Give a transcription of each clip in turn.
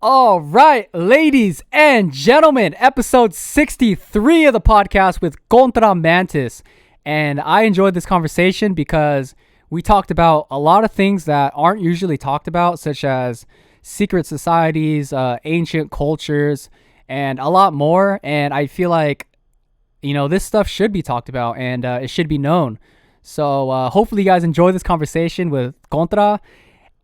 All right, ladies and gentlemen, episode 63 of the podcast with Kontra Mantis. And I enjoyed this conversation because we talked about a lot of things that aren't usually talked about, such as secret societies, ancient cultures, and a lot more. And I feel like, this stuff should be talked about and it should be known. So hopefully you guys enjoy this conversation with Kontra.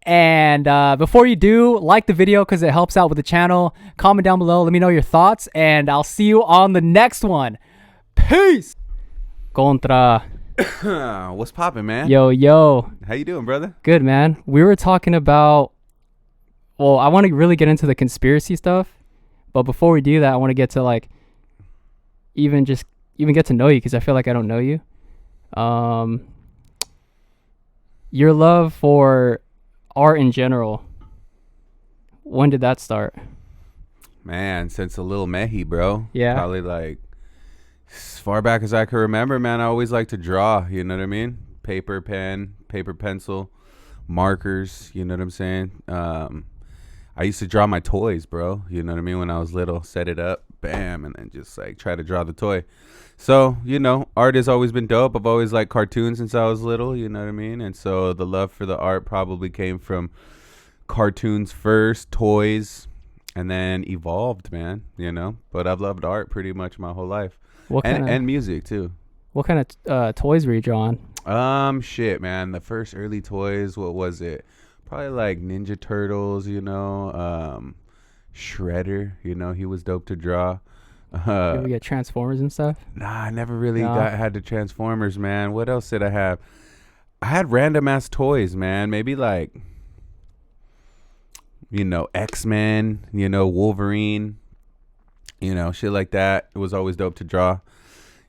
And before you do, like the video because it helps out with the channel. Comment down below. Let me know your thoughts. And I'll see you on the next one. Peace. Kontra. What's poppin', man? Yo. How you doing, brother? Good, man. We were talking about... Well, I want to really get into the conspiracy stuff. But before we do that, I want to get to, even get to know you because I feel like I don't know you. Your love for... art in general, when did that start? Man, since a little Mehi, bro. Yeah. Probably as far back as I can remember, man. I always like to draw, you know what I mean? Paper, pen, paper, pencil, markers, you know what I'm saying? I used to draw my toys, bro. You know what I mean? When I was little, set it up, bam, and then just try to draw the toy. So, art has always been dope. I've always liked cartoons since I was little, you know what I mean? And so the love for the art probably came from cartoons first, toys, and then evolved, man, But I've loved art pretty much my whole life. And music, too. What kind of toys were you drawing? Shit, man. The first early toys, what was it? Probably Ninja Turtles, Shredder, he was dope to draw. You ever get Transformers and stuff? Nah, I never really had the Transformers, man. What else did I have? I had random ass toys, man. Maybe X-Men, Wolverine, shit like that. It was always dope to draw.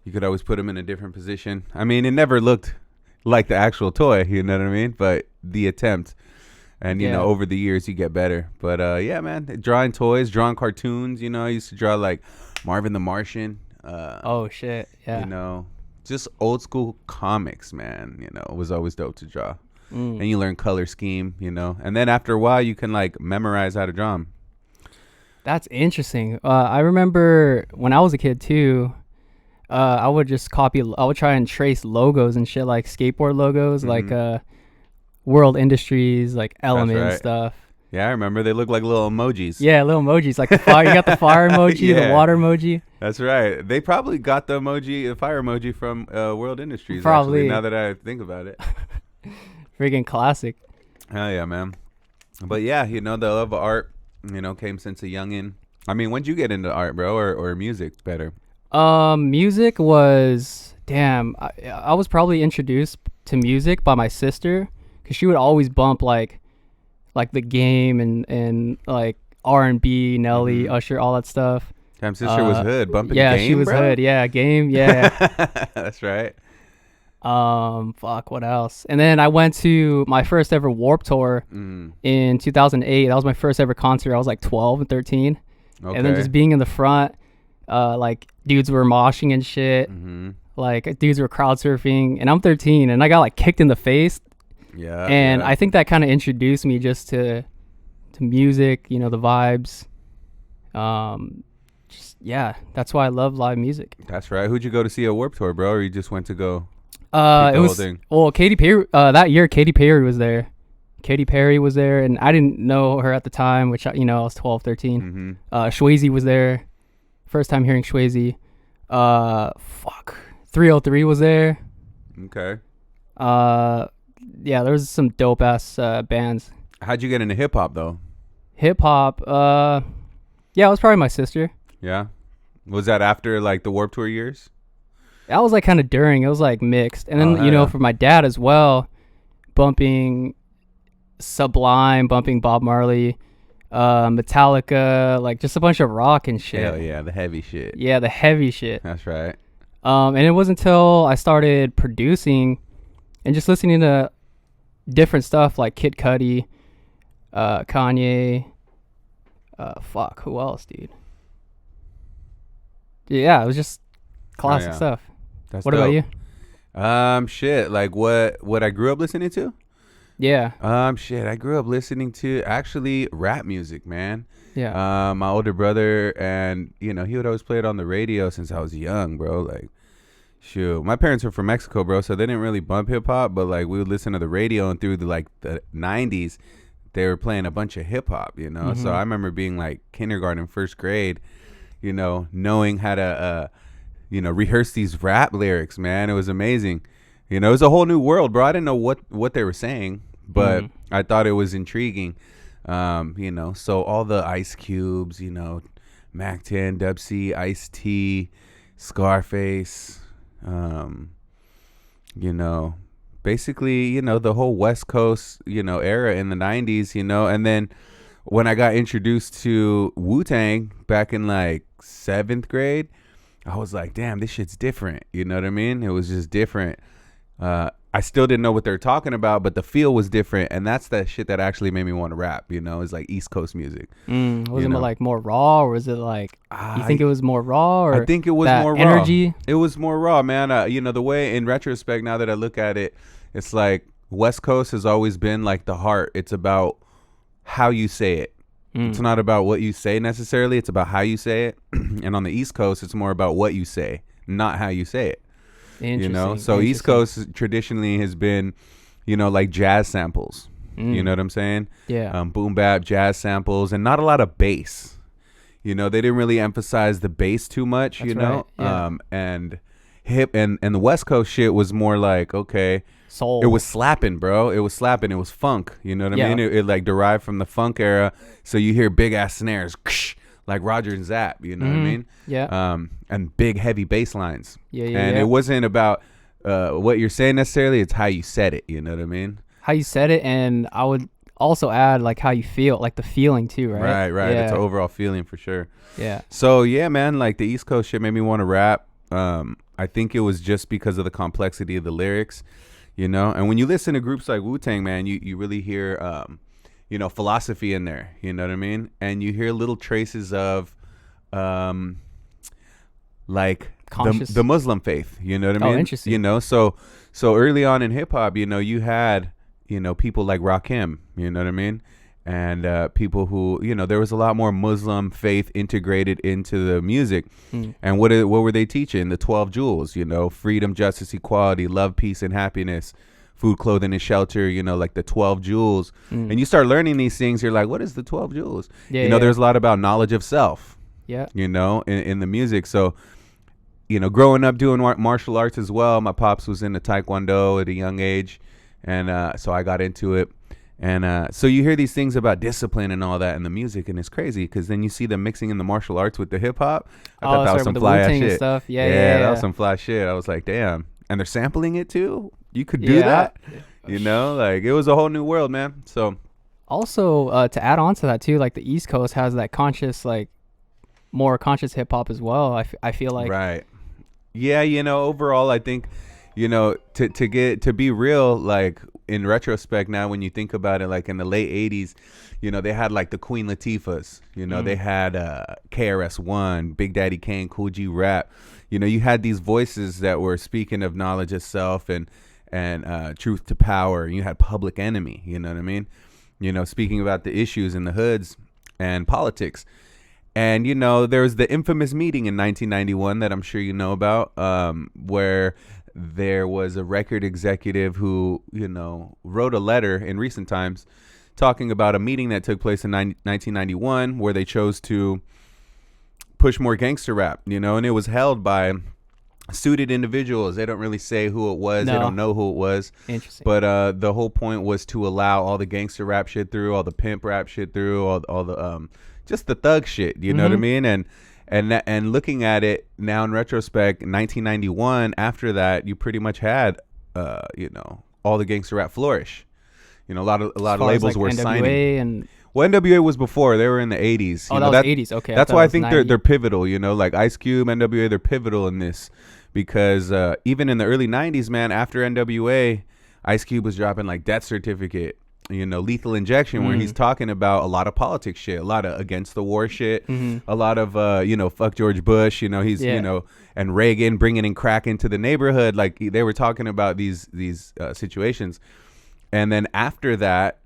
You could always put them in a different position. I mean, it never looked like the actual toy, you know what I mean? But the attempt. And, over the years, you get better. But, yeah, man, drawing toys, drawing cartoons, I used to draw, Marvin the Martian. Oh, shit, yeah. Just old school comics, man, it was always dope to draw. And you learn color scheme, And then after a while, you can, memorize how to draw them. That's interesting. I remember when I was a kid, too, I would just I would try and trace logos and shit, like skateboard logos, World Industries, Element stuff. Yeah, I remember. They look like little emojis. Yeah, little emojis. Like the fire. You got the fire emoji, the water emoji. That's right. They probably got the fire emoji from World Industries, probably. Actually, now that I think about it. Freaking classic. Hell yeah, man. But yeah, the love of art, came since a youngin'. I mean, when'd you get into art, bro, or music better? Music was... Damn. I was probably introduced to music by my sister. Cause she would always bump like The Game and R&B, Nelly, Usher, all that stuff. Damn, sister was hood bumping. Yeah, Game, she was bro? hood. Yeah, Game. Yeah. That's right. Fuck. What else? And then I went to my first ever Warped Tour in 2008. That was my first ever concert. I was 12 and 13. Okay. And then just being in the front, dudes were moshing and shit. Dudes were crowd surfing, and I'm 13, and I got kicked in the face. Yeah. And I think that kind of introduced me just to music, the vibes. That's why I love live music. That's right. Who'd you go to see at Warped Tour, bro? Or you just went to go? It was Katy Perry. That year, Katy Perry was there. Katy Perry was there, and I didn't know her at the time, which I was 12, 13. Swayze was there. First time hearing Swayze. 303 was there. Okay. Yeah, there was some dope ass bands. How'd you get into hip hop though? Hip hop, yeah, it was probably my sister. Yeah, was that after the Warped Tour years? That was kind of during. It was mixed, and then for my dad as well, bumping Sublime, bumping Bob Marley, Metallica, just a bunch of rock and shit. Hell yeah, the heavy shit. Yeah, the heavy shit. That's right. And it wasn't until I started producing and just listening to different stuff like Kid Cudi, Kanye, who else, dude? Yeah, it was just classic stuff. That's what dope. about you? Shit, what I grew up listening to? Yeah. Shit, I grew up listening to actually rap music, man. Yeah. My older brother, and he would always play it on the radio since I was young, bro. Like, shoot, my parents were from Mexico, bro, so they didn't really bump hip hop, but like we would listen to the radio, and through the 90s, they were playing a bunch of hip hop, So I remember being like kindergarten, first grade, knowing how to, rehearse these rap lyrics, man. It was amazing. It was a whole new world, bro. I didn't know what they were saying, but I thought it was intriguing. So all the Ice Cubes, Mac 10, Dub C, Ice T, Scarface, basically, the whole West Coast, era in the 90s, and then when I got introduced to Wu-Tang back in like 7th grade, I was like, damn, this shit's different. You know what I mean? It was just different. I still didn't know what they were talking about, but the feel was different, and that's that shit that actually made me want to rap. It's like East Coast music. Was it like more raw, or was it like you think it was more raw? Or I think it was more raw. Energy. It was more raw, man. The way in retrospect, now that I look at it, it's like West Coast has always been like the heart. It's about how you say it. It's not about what you say necessarily. It's about how you say it. And on the East Coast, it's more about what you say, not how you say it. So East Coast traditionally has been, like jazz samples. You know what I'm saying? Yeah. Boom bap, jazz samples, and not a lot of bass. They didn't really emphasize the bass too much. That's right. Yeah. And hip and the West Coast shit was more like, okay, soul. It was slapping, bro. It was slapping. It was funk. You know what I mean? It like derived from the funk era. So you hear big ass snares, like Roger and Zapp. You know what I mean? Yeah. And big heavy bass lines. And it wasn't about what you're saying necessarily. It's how you said it. You know what I mean? How you said it, and I would also add like how you feel, like the feeling too, right? Right. Yeah. It's an overall feeling for sure. Yeah. So yeah, man, like the East Coast shit made me want to rap. I think it was just because of the complexity of the lyrics, and when you listen to groups like Wu-Tang, man, you really hear, philosophy in there, you know what I mean? And you hear little traces of, like the Muslim faith, you know what I mean? Oh, interesting. So early on in hip hop, you had, people like Rakim, you know what I mean? And people who, there was a lot more Muslim faith integrated into the music. And what were they teaching? The 12 jewels, freedom, justice, equality, love, peace, and happiness, food, clothing, and shelter, like the 12 jewels. And you start learning these things, you're like, what is the 12 jewels? There's a lot about knowledge of self, in the music. So, growing up doing martial arts as well, my pops was into Taekwondo at a young age. And so I got into it. And so you hear these things about discipline and all that in the music, and it's crazy because then you see them mixing in the martial arts with the hip hop. I thought that was some fly ass shit. Stuff. Yeah, that was some fly shit. I was like, damn. And they're sampling it too. You could do that. Like it was a whole new world, man. So also to add on to that too, like the East Coast has that conscious, like more conscious hip hop as well. I feel like right. Yeah, overall, I think, to be real, like in retrospect now, when you think about it, like in the late 80s, they had like the Queen Latifahs, they had KRS-One, Big Daddy Kane, Cool G Rap. You had these voices that were speaking of knowledge of self and truth to power. You had Public Enemy, you know what I mean? Speaking about the issues in the hoods and politics. And, there was the infamous meeting in 1991 that I'm sure you know about, where there was a record executive who, wrote a letter in recent times talking about a meeting that took place in 1991 where they chose to push more gangster rap, and it was held by suited individuals. They don't really say who it was. No. They don't know who it was. Interesting. But the whole point was to allow all the gangster rap shit through, all the pimp rap shit through, all the just the thug shit, you know what I mean? And looking at it now in retrospect, 1991, after that, you pretty much had, all the gangster rap flourish. A lot of labels like were NWA signing. Well, NWA was before. They were in the 80s. Oh, that was 80s. Okay. That's why I think they're pivotal, like Ice Cube, NWA, they're pivotal in this because even in the early 90s, man, after NWA, Ice Cube was dropping like Death Certificate, Lethal Injection, where he's talking about a lot of politics shit, a lot of against the war shit, a lot of, fuck George Bush, he's, and Reagan bringing in crack into the neighborhood. Like they were talking about these situations. And then after that,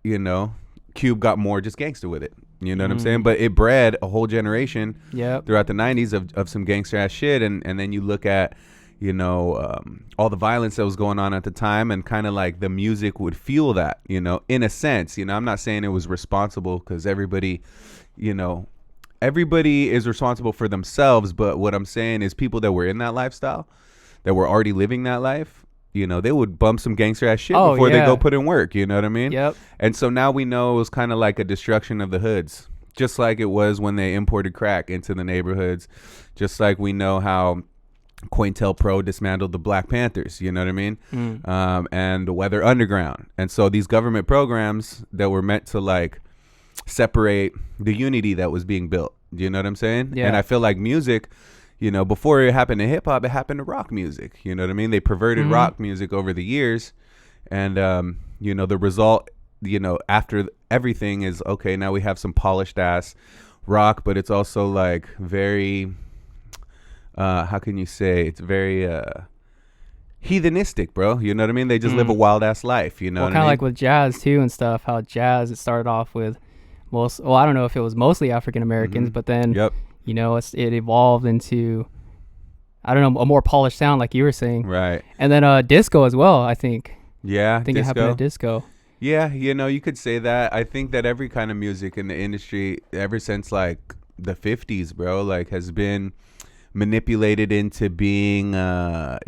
Cube got more just gangster with it. You know what I'm saying? But it bred a whole generation throughout the 90s of some gangster ass shit. And then you look at, all the violence that was going on at the time, and kind of like the music would fuel that, in a sense. I'm not saying it was responsible, because everybody is responsible for themselves. But what I'm saying is people that were in that lifestyle, that were already living that life, they would bump some gangster ass shit before they go put in work. You know what I mean? Yep. And so now we know it was kind of like a destruction of the hoods, just like it was when they imported crack into the neighborhoods, just like we know how COINTELPRO dismantled the Black Panthers, you know what I mean? And Weather Underground. And so these government programs that were meant to like separate the unity that was being built, you know what I'm saying? Yeah. And I feel like music, before it happened to hip hop, it happened to rock music, you know what I mean? They perverted rock music over the years. And, the result, after everything is, okay, now we have some polished ass rock, but it's also like very, how can you say, it's very heathenistic, bro. You know what I mean? They just live a wild ass life, Well, kind of like with jazz too and stuff, how jazz, it started off with I don't know if it was mostly African Americans, but then it evolved into, I don't know, a more polished sound, like you were saying. Right. And then disco as well, I think. Yeah, I think it happened at disco. Yeah, you could say that. I think that every kind of music in the industry, ever since like the 50s, bro, like has been manipulated into being, kind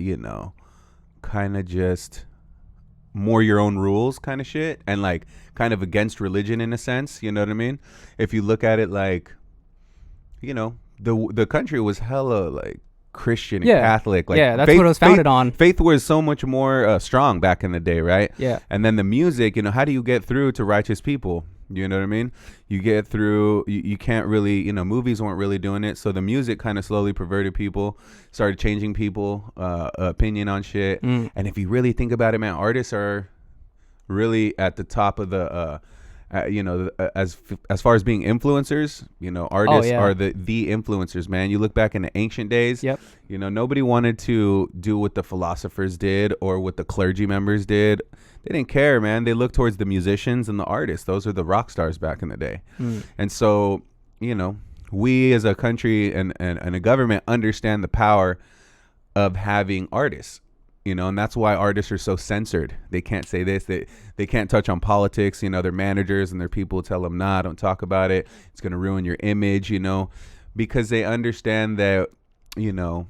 of just more your own rules kind of shit, and like kind of against religion in a sense. You know what I mean? If you look at it like, the country was hella like Christian and Catholic. Like, that's what it was founded on. Faith was so much more strong back in the day, right? Yeah. And then the music, how do you get through to righteous people? You know what I mean? You get through, you can't really, movies weren't really doing it. So the music kind of slowly perverted people, started changing people, opinion on shit. And if you really think about it, man, artists are really at the top of the, as far as being influencers, artists are the influencers, man. You look back in the ancient days, nobody wanted to do what the philosophers did or what the clergy members did. They didn't care, man. They looked towards the musicians and the artists. Those are the rock stars back in the day. And so, we as a country and a government understand the power of having artists. And that's why artists are so censored. They can't say this. They can't touch on politics. Their managers and their people tell them, nah, don't talk about it. It's going to ruin your image, because they understand that, the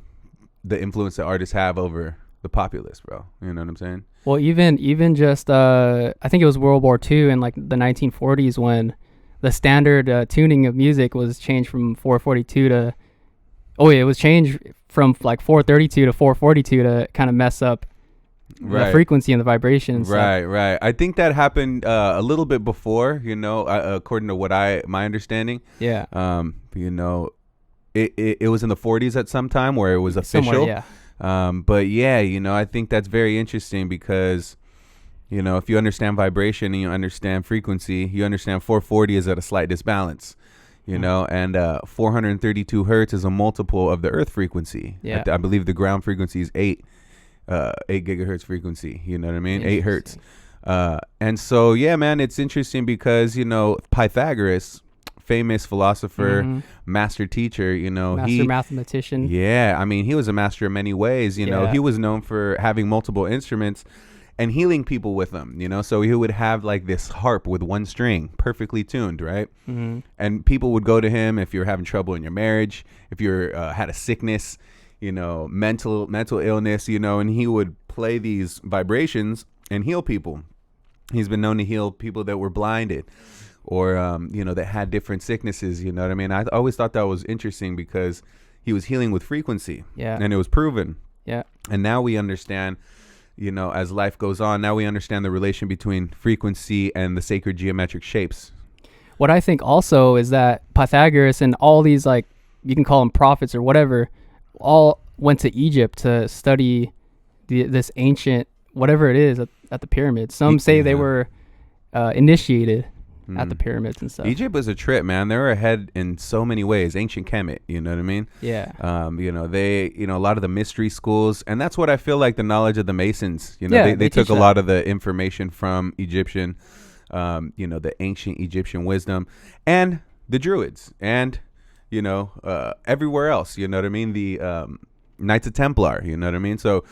influence that artists have over the populace, bro. You know what I'm saying? Well, even just, I think it was World War II in like the 1940s when the standard tuning of music was changed from 442 to, it was changed from like 432 to 442 to kind of mess up the frequency and the vibrations. Right. I think that happened a little bit before, according to my understanding. Yeah. It was in the 40s at some time where it was official. Somewhere, yeah. But yeah, I think that's very interesting because, if you understand vibration and you understand frequency, you understand 440 is at a slight disbalance. And 432 hertz is a multiple of the earth frequency. Yeah. I believe the ground frequency is 8 gigahertz frequency. You know what I mean? 8 hertz. And so, yeah, man, it's interesting because, Pythagoras, famous philosopher, master teacher, master mathematician. Yeah. I mean, he was a master in many ways. He was known for having multiple instruments and healing people with them, so he would have like this harp with one string perfectly tuned, right? And people would go to him if you're having trouble in your marriage, if you're had a sickness, mental illness, and he would play these vibrations and heal people. He's been known to heal people that were blinded or that had different sicknesses. You know what I mean? I always thought that was interesting because he was healing with frequency. Yeah. And it was proven. Yeah. And now we understand, as life goes on, now we understand the relation between frequency and the sacred geometric shapes. What I think also is that Pythagoras and all these, like, you can call them prophets or whatever, all went to Egypt to study this ancient, whatever it is, at the pyramids. Some say they were initiated at the pyramids and stuff. Egypt was a trip, man. They were ahead in so many ways. Ancient Kemet, you know what I mean? Yeah. A lot of the mystery schools, and that's what I feel like the knowledge of the Masons. They took a lot of the information from Egyptian, the ancient Egyptian wisdom, and the Druids, and everywhere else. You know what I mean? The Knights of Templar. You know what I mean? So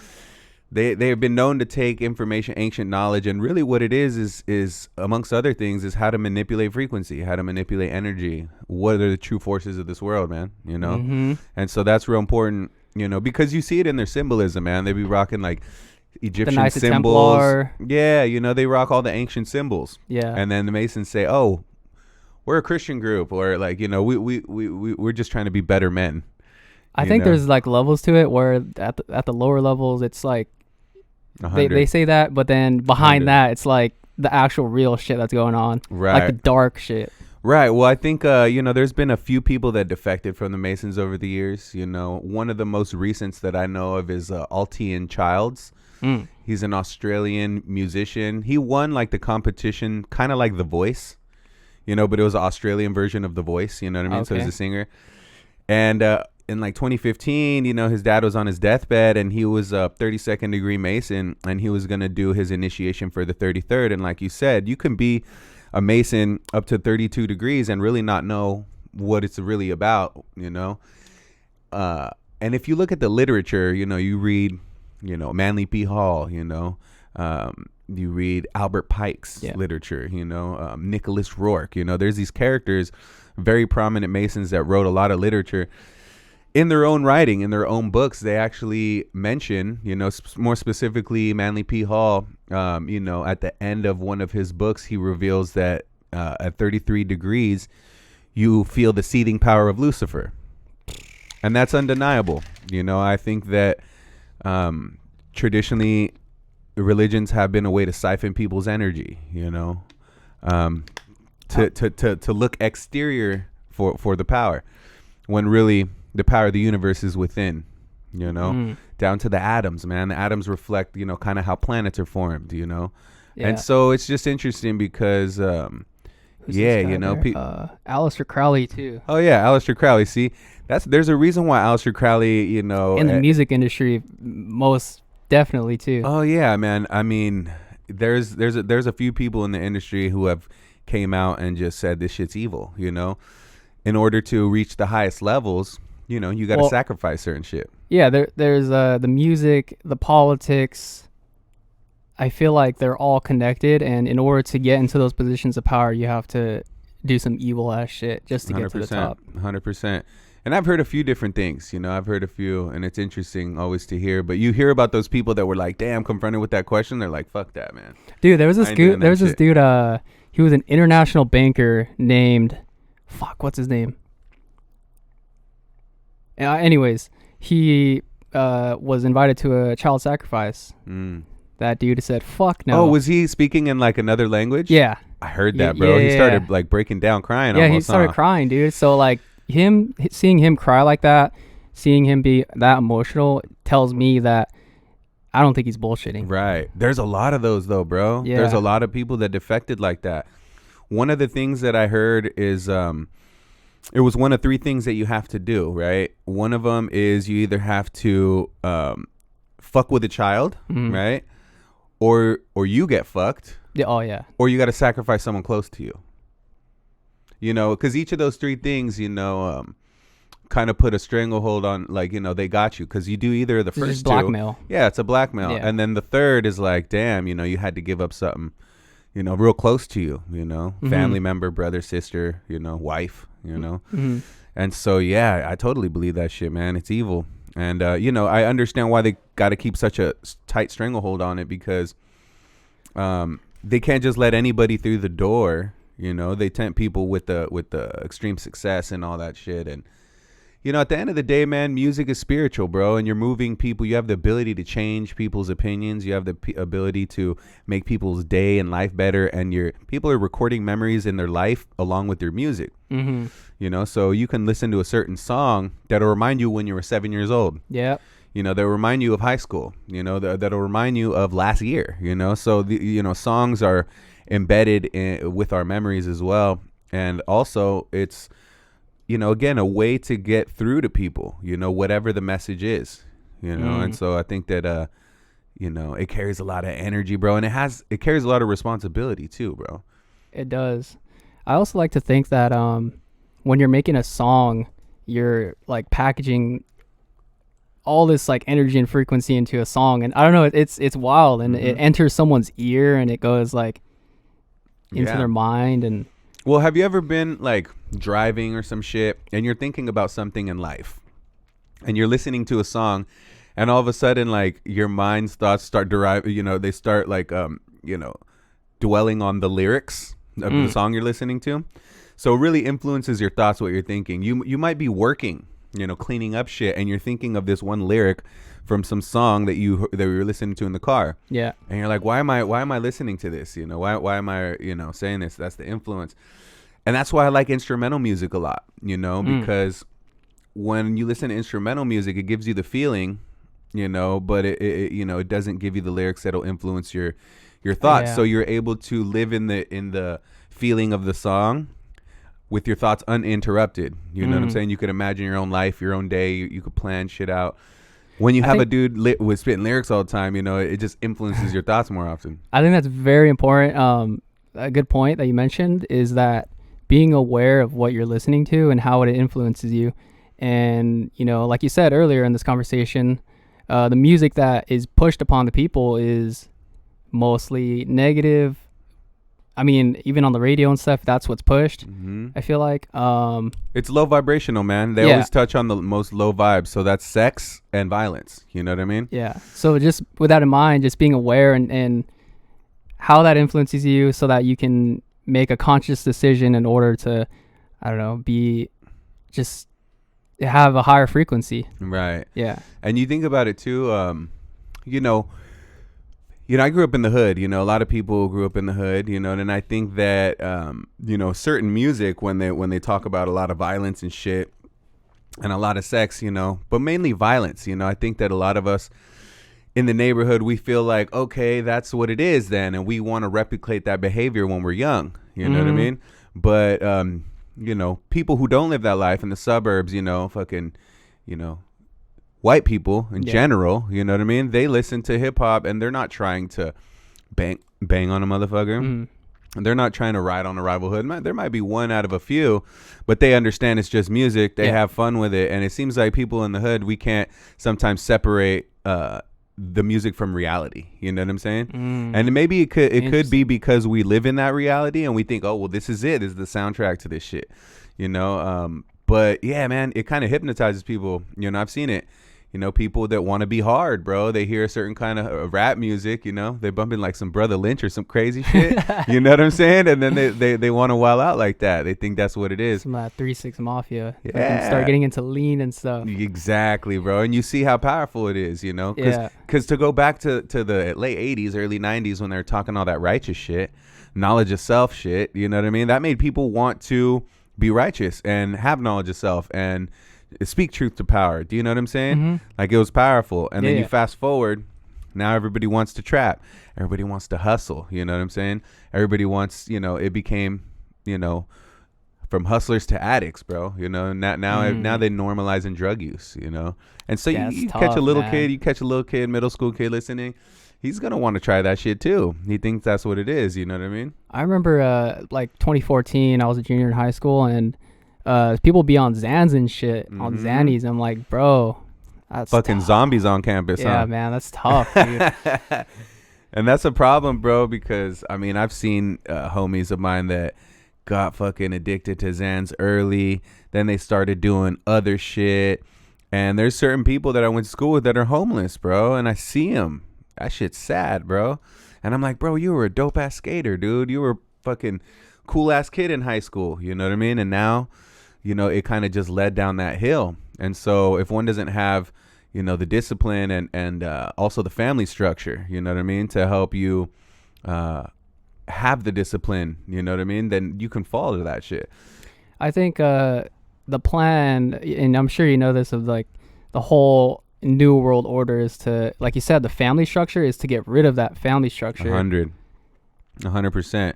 they have been known to take information, ancient knowledge, and really what it is amongst other things is how to manipulate frequency, how to manipulate energy. What are the true forces of this world, man? And so that's real important, because you see it in their symbolism, man. They be rocking like Egyptian Knights of symbols. Templar. Yeah, they rock all the ancient symbols. Yeah. And then the Masons say, "Oh, we're a Christian group," or like, we're just trying to be better men. I think there's like levels to it where at the lower levels it's like they say that, but then behind 100. that it's like the actual real shit that's going on, Right? like the dark shit. Right. Well, I think there's been a few people that defected from the Masons over the years. One of the most recents that I know of is Altian Childs. He's an Australian musician. He won like the competition, kind of like The Voice, but it was an Australian version of The Voice. You know what I mean? Okay. So he's a singer, and in like 2015, his dad was on his deathbed, and he was a 32nd degree Mason, and he was gonna do his initiation for the 33rd. And like you said, you can be a Mason up to 32 degrees and really not know what it's really about, And if you look at the literature, you read, Manly P. Hall, you read Albert Pike's literature, Nicholas Rourke, there's these characters, very prominent Masons that wrote a lot of literature. In their own writing, in their own books, they actually mention, more specifically Manly P. Hall, at the end of one of his books, he reveals that at 33 degrees, you feel the seething power of Lucifer. And that's undeniable. I think that traditionally religions have been a way to siphon people's energy, to look exterior for the power, when really the power of the universe is within, down to the atoms, man. The atoms reflect, kind of how planets are formed, And so it's just interesting because, Aleister Crowley too. Oh yeah, Aleister Crowley. See, there's a reason why Aleister Crowley, in the music industry, most definitely too. Oh yeah, man. I mean, there's a few people in the industry who have came out and just said this shit's evil, In order to reach the highest levels, you got to sacrifice certain shit. Yeah, there's the music, the politics. I feel like they're all connected, and in order to get into those positions of power, you have to do some evil ass shit just to get to the top. 100%. And I've heard a few different things, I've heard a few, and it's interesting always to hear. But you hear about those people that were like, damn, confronted with that question. They're like, fuck that, man. Dude, there was this dude. He was an international banker named, what's his name? Anyways, he was invited to a child sacrifice. That dude said, fuck no. Oh, was he speaking in like another language? Yeah. I heard that, bro. He started like breaking down, crying. Yeah, almost, he started crying, dude. So like seeing him cry like that, seeing him be that emotional tells me that I don't think he's bullshitting. Right. There's a lot of those though, bro. Yeah. There's a lot of people that defected like that. One of the things that I heard is it was one of three things that you have to do, right? One of them is you either have to fuck with a child, right? Or you get fucked. Yeah, oh yeah. Or you got to sacrifice someone close to you. Because each of those three things, kind of put a stranglehold on, like, they got you. Because you do either of the first just blackmail. Two. Yeah, it's a blackmail. Yeah. And then the third is like, damn, you had to give up something, real close to you, family member, brother, sister, wife, And so, yeah, I totally believe that shit, man. It's evil. And, I understand why they got to keep such a tight stranglehold on it, because they can't just let anybody through the door. They tempt people with the extreme success and all that shit. And, at the end of the day, man, music is spiritual, bro. And you're moving people. You have the ability to change people's opinions. You have the ability to make people's day and life better. And people are recording memories in their life along with their music. So you can listen to a certain song that'll remind you when you were 7 years old. Yeah. They'll remind you of high school, that'll remind you of last year, so songs are embedded with our memories as well. And also it's, again, a way to get through to people, whatever the message is, and so I think that, it carries a lot of energy, bro. And it carries a lot of responsibility too, bro. It does. I also like to think that when you're making a song, you're like packaging all this like energy and frequency into a song, and I don't know, it's wild, and it enters someone's ear and it goes like into their mind. And well, have you ever been like driving or some shit and you're thinking about something in life and you're listening to a song, and all of a sudden like your mind's thoughts start deriving, they start like dwelling on the lyrics of the song you're listening to. So it really influences your thoughts, what you're thinking. You might be working, cleaning up shit, and you're thinking of this one lyric from some song that you were listening to in the car. Yeah. And you're like, why am I listening to this? Why am I, saying this? That's the influence. And that's why I like instrumental music a lot, because when you listen to instrumental music, it gives you the feeling, but it doesn't give you the lyrics that'll influence your thoughts. Yeah. So you're able to live in the feeling of the song with your thoughts uninterrupted. You know what I'm saying? You could imagine your own life, your own day. You could plan shit out. When you have a dude with spitting lyrics all the time, it just influences your thoughts more often. I think that's very important. A good point that you mentioned is that being aware of what you're listening to and how it influences you. And, like you said earlier in this conversation, the music that is pushed upon the people is mostly negative. I mean, even on the radio and stuff, that's what's pushed. I feel like it's low vibrational, man. They always touch on the most low vibes. So that's sex and violence. You know what I mean? Yeah. So just with that in mind, just being aware and how that influences you, so that you can make a conscious decision in order to, I don't know, just have a higher frequency. Right. Yeah. And you think about it too. I grew up in the hood, a lot of people grew up in the hood, and I think that, certain music, when they talk about a lot of violence and shit and a lot of sex, but mainly violence, I think that a lot of us in the neighborhood, we feel like, okay, that's what it is then. And we want to replicate that behavior when we're young, you know what I mean? But, people who don't live that life in the suburbs, white people in general, you know what I mean? They listen to hip hop and they're not trying to bang on a motherfucker. And they're not trying to ride on a rival hood. There might be one out of a few, but they understand it's just music. They have fun with it. And it seems like people in the hood, we can't sometimes separate the music from reality. You know what I'm saying? And maybe it could be because we live in that reality and we think, oh, well, this is it. This is the soundtrack to this shit. But yeah, man, it kind of hypnotizes people. I've seen it. People that want to be hard, bro. They hear a certain kind of rap music, they bump in like some Brother Lynch or some crazy shit. You know what I'm saying? And then they want to wild out like that. They think that's what it is. Some 3-6 Mafia. Yeah. Start getting into lean and stuff. Exactly, bro. And you see how powerful it is, Because to go back to the late 80s, early 90s when they were talking all that righteous shit, knowledge of self shit, you know what I mean? That made people want to be righteous and have knowledge of self and speak truth to power. Do you know what I'm saying? Like, it was powerful. And then you fast forward, now everybody wants to trap, everybody wants to hustle, you know what I'm saying? Everybody wants, it became, from hustlers to addicts, bro. Now they normalizing drug use, and so you catch a little kid, middle school kid listening, he's gonna want to try that shit too. He thinks that's what it is. You know what I mean? I remember like 2014, I was a junior in high school, and people be on Xans and shit, on Xannies. I'm like, bro, that's fucking tough. Zombies on campus. Yeah, man, that's tough, dude. And that's a problem, bro, because I mean, I've seen homies of mine that got fucking addicted to Xans early. Then they started doing other shit. And there's certain people that I went to school with that are homeless, bro. And I see them. That shit's sad, bro. And I'm like, bro, you were a dope ass skater, dude. You were a fucking cool ass kid in high school. You know what I mean? And now, it kind of just led down that hill. And so if one doesn't have, the discipline and also the family structure, you know what I mean, to help you have the discipline, you know what I mean, then you can fall to that shit. I think the plan, and I'm sure you know this, of like the whole new world order is to, like you said, the family structure is to get rid of that family structure. 100%.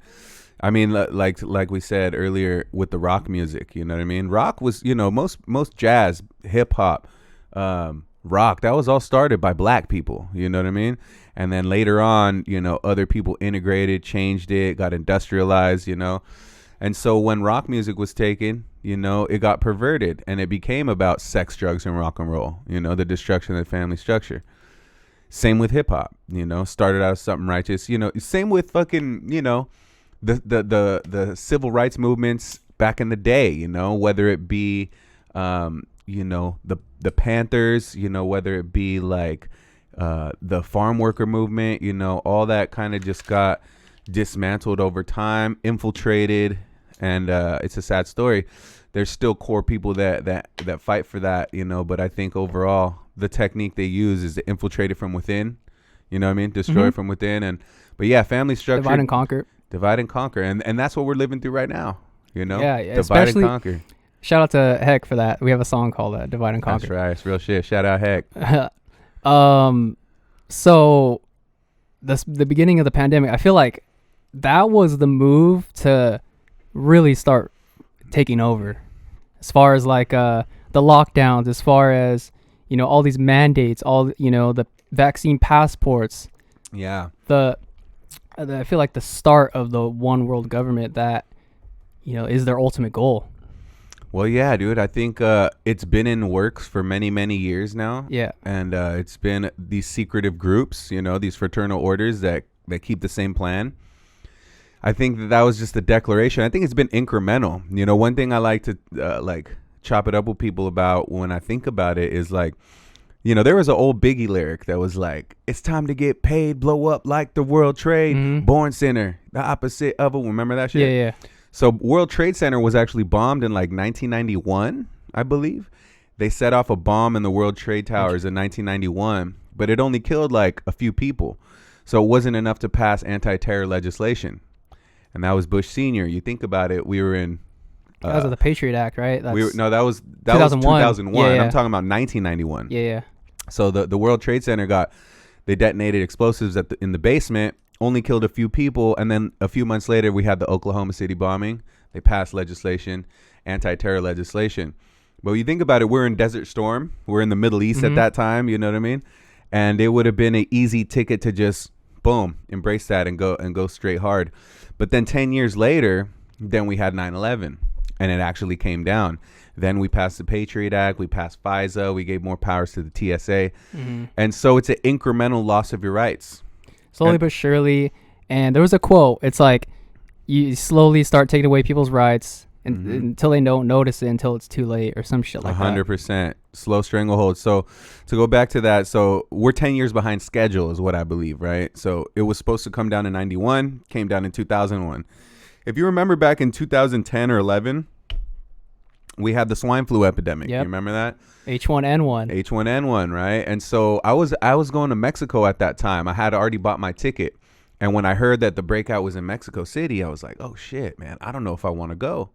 I mean, like we said earlier with the rock music, you know what I mean? Rock was, most jazz, hip hop, rock, that was all started by black people, you know what I mean? And then later on, other people integrated, changed it, got industrialized, And so when rock music was taken, it got perverted and it became about sex, drugs, and rock and roll, the destruction of the family structure. Same with hip hop, started out as something righteous, same with fucking, the civil rights movements back in the day, whether it be, the Panthers, whether it be like the farm worker movement, all that kind of just got dismantled over time, infiltrated, and it's a sad story. There's still core people that fight for that, but I think overall the technique they use is to infiltrate it from within, destroy it from within. But yeah, family structure, divide and conquer, and that's what we're living through right now, yeah, divide and conquer. Shout out to Heck for that. We have a song called Divide and Conquer. That's right. It's real shit. Shout out Heck. So the beginning of the pandemic, I feel like that was the move to really start taking over, as far as like the lockdowns, as far as all these mandates, all the vaccine passports. Yeah. I feel like the start of the one world government that is their ultimate goal. Well, yeah, dude, I think it's been in works for many, many years now. Yeah. And it's been these secretive groups, these fraternal orders that keep the same plan. I think that was just a declaration. I think it's been incremental. One thing I like to chop it up with people about when I think about it is like, there was an old Biggie lyric that was like, it's time to get paid, blow up like the World Trade, Born Center, the opposite of it. Remember that shit? Yeah. So World Trade Center was actually bombed in like 1991, I believe. They set off a bomb in the World Trade Towers in 1991, but it only killed like a few people. So it wasn't enough to pass anti-terror legislation. And that was Bush Sr. You think about it, we were in... that was the Patriot Act, right? That was 2001. Yeah. I'm talking about 1991. Yeah. So the World Trade Center they detonated explosives in the basement, only killed a few people, and then a few months later we had the Oklahoma City bombing. They passed legislation, anti-terror legislation. But when you think about it, we're in Desert Storm. We're in the Middle East at that time, you know what I mean? And it would have been an easy ticket to just boom, embrace that and go straight hard. But then 10 years later, then we had 9/11 and it actually came down. Then we passed the Patriot Act, we passed FISA, we gave more powers to the TSA. And so it's an incremental loss of your rights. Slowly but surely. And there was a quote. It's like you slowly start taking away people's rights until they don't notice it, until it's too late or some shit like 100%. that. Slow stranglehold. So to go back to that, so we're 10 years behind schedule is what I believe, right? So it was supposed to come down in 91, came down in 2001. If you remember back in 2010 or 11, we had the swine flu epidemic. Yep. You remember that? H1N1. H1N1, right? And so I was going to Mexico at that time. I had already bought my ticket. And when I heard that the breakout was in Mexico City, I was like, oh shit, man, I don't know if I want to go.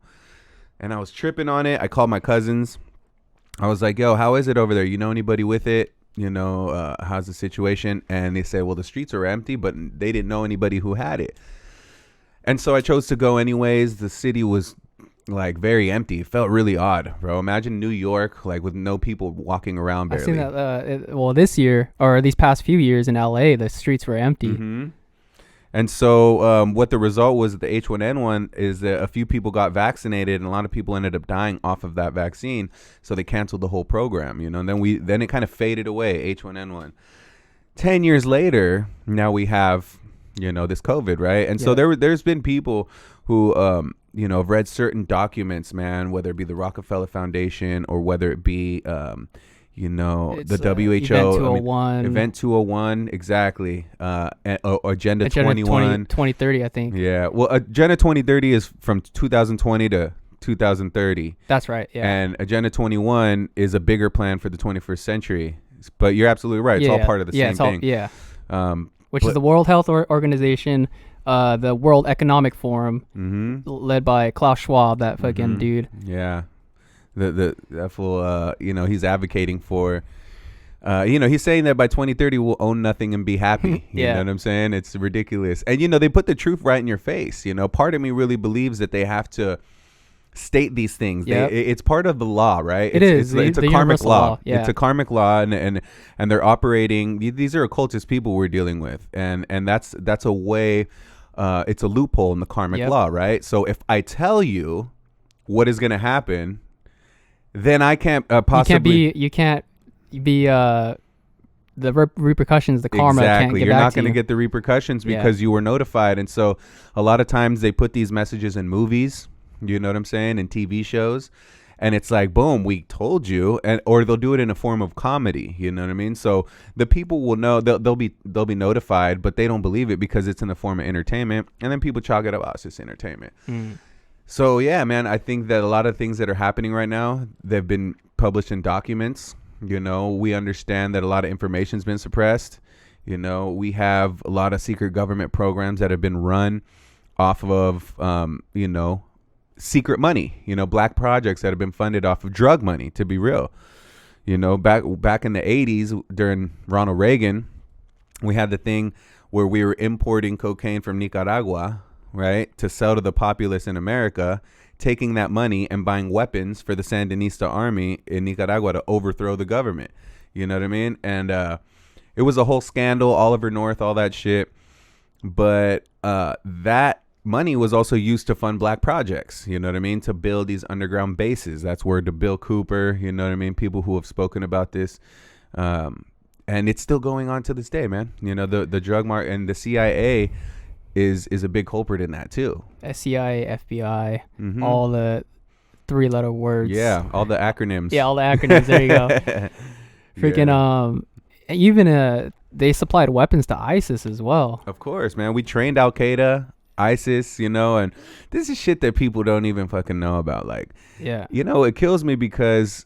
And I was tripping on it. I called my cousins. I was like, yo, how is it over there? You know anybody with it? How's the situation? And they said, well, the streets are empty, but they didn't know anybody who had it. And so I chose to go anyways. The city was like very empty. It felt really odd, bro. Imagine New York, like with no people walking around barely. I've seen that, this year or these past few years in LA, the streets were empty. And so what the result was the H1N1 is that a few people got vaccinated and a lot of people ended up dying off of that vaccine. So they canceled the whole program, and then it kind of faded away, H1N1. 10 years later, now we have, this COVID, right? And so there's been people who, have read certain documents, man, whether it be the Rockefeller Foundation or whether it be, the WHO, Event 201, exactly. Agenda 21, 2030, I think. Yeah. Well, Agenda 2030 is from 2020 to 2030. That's right. Yeah. And Agenda 21 is a bigger plan for the 21st century. But you're absolutely right. It's all part of the same thing. Yeah. Which is the World Health Organization, the World Economic Forum, led by Klaus Schwab, that fucking dude. Yeah. That fool, he's advocating for He's saying that by 2030 we'll own nothing and be happy. You know what I'm saying? It's ridiculous. And, they put the truth right in your face. Part of me really believes that they have to state these things. It's part of the law, right? It's a karmic law. It's a karmic law, and they're operating. These are occultist people we're dealing with, and that's a way. It's a loophole in the karmic law, right? So if I tell you what is going to happen, then I can't possibly. You can't be the repercussions, the karma. Exactly. You're not going to get the repercussions because you were notified. And so a lot of times they put these messages in movies, you know what I'm saying, in TV shows. And it's like, boom, we told you, or they'll do it in a form of comedy. You know what I mean? So the people will know, they'll be notified, but they don't believe it because it's in the form of entertainment. And then people chalk it up, it's just entertainment. So yeah, man, I think that a lot of things that are happening right now, they've been published in documents. We understand that a lot of information's been suppressed. We have a lot of secret government programs that have been run off of, secret money, black projects that have been funded off of drug money, to be real. Back in the 80s during Ronald Reagan, we had the thing where we were importing cocaine from Nicaragua, right, to sell to the populace in America, taking that money and buying weapons for the Sandinista army in Nicaragua to overthrow the government. You know what I mean? And it was a whole scandal, Oliver North, all that shit. But that money was also used to fund black projects, you know what I mean, to build these underground bases. That's word to Bill Cooper, you know what I mean, people who have spoken about this. And it's still going on to this day, man. The drug market and the CIA is a big culprit in that too. CIA, FBI, all the 3-letter words. Yeah, all the acronyms. Yeah, all the acronyms. There you go. Freaking even they supplied weapons to ISIS as well. Of course, man. We trained Al Qaeda, ISIS, and this is shit that people don't even fucking know about. Like, it kills me because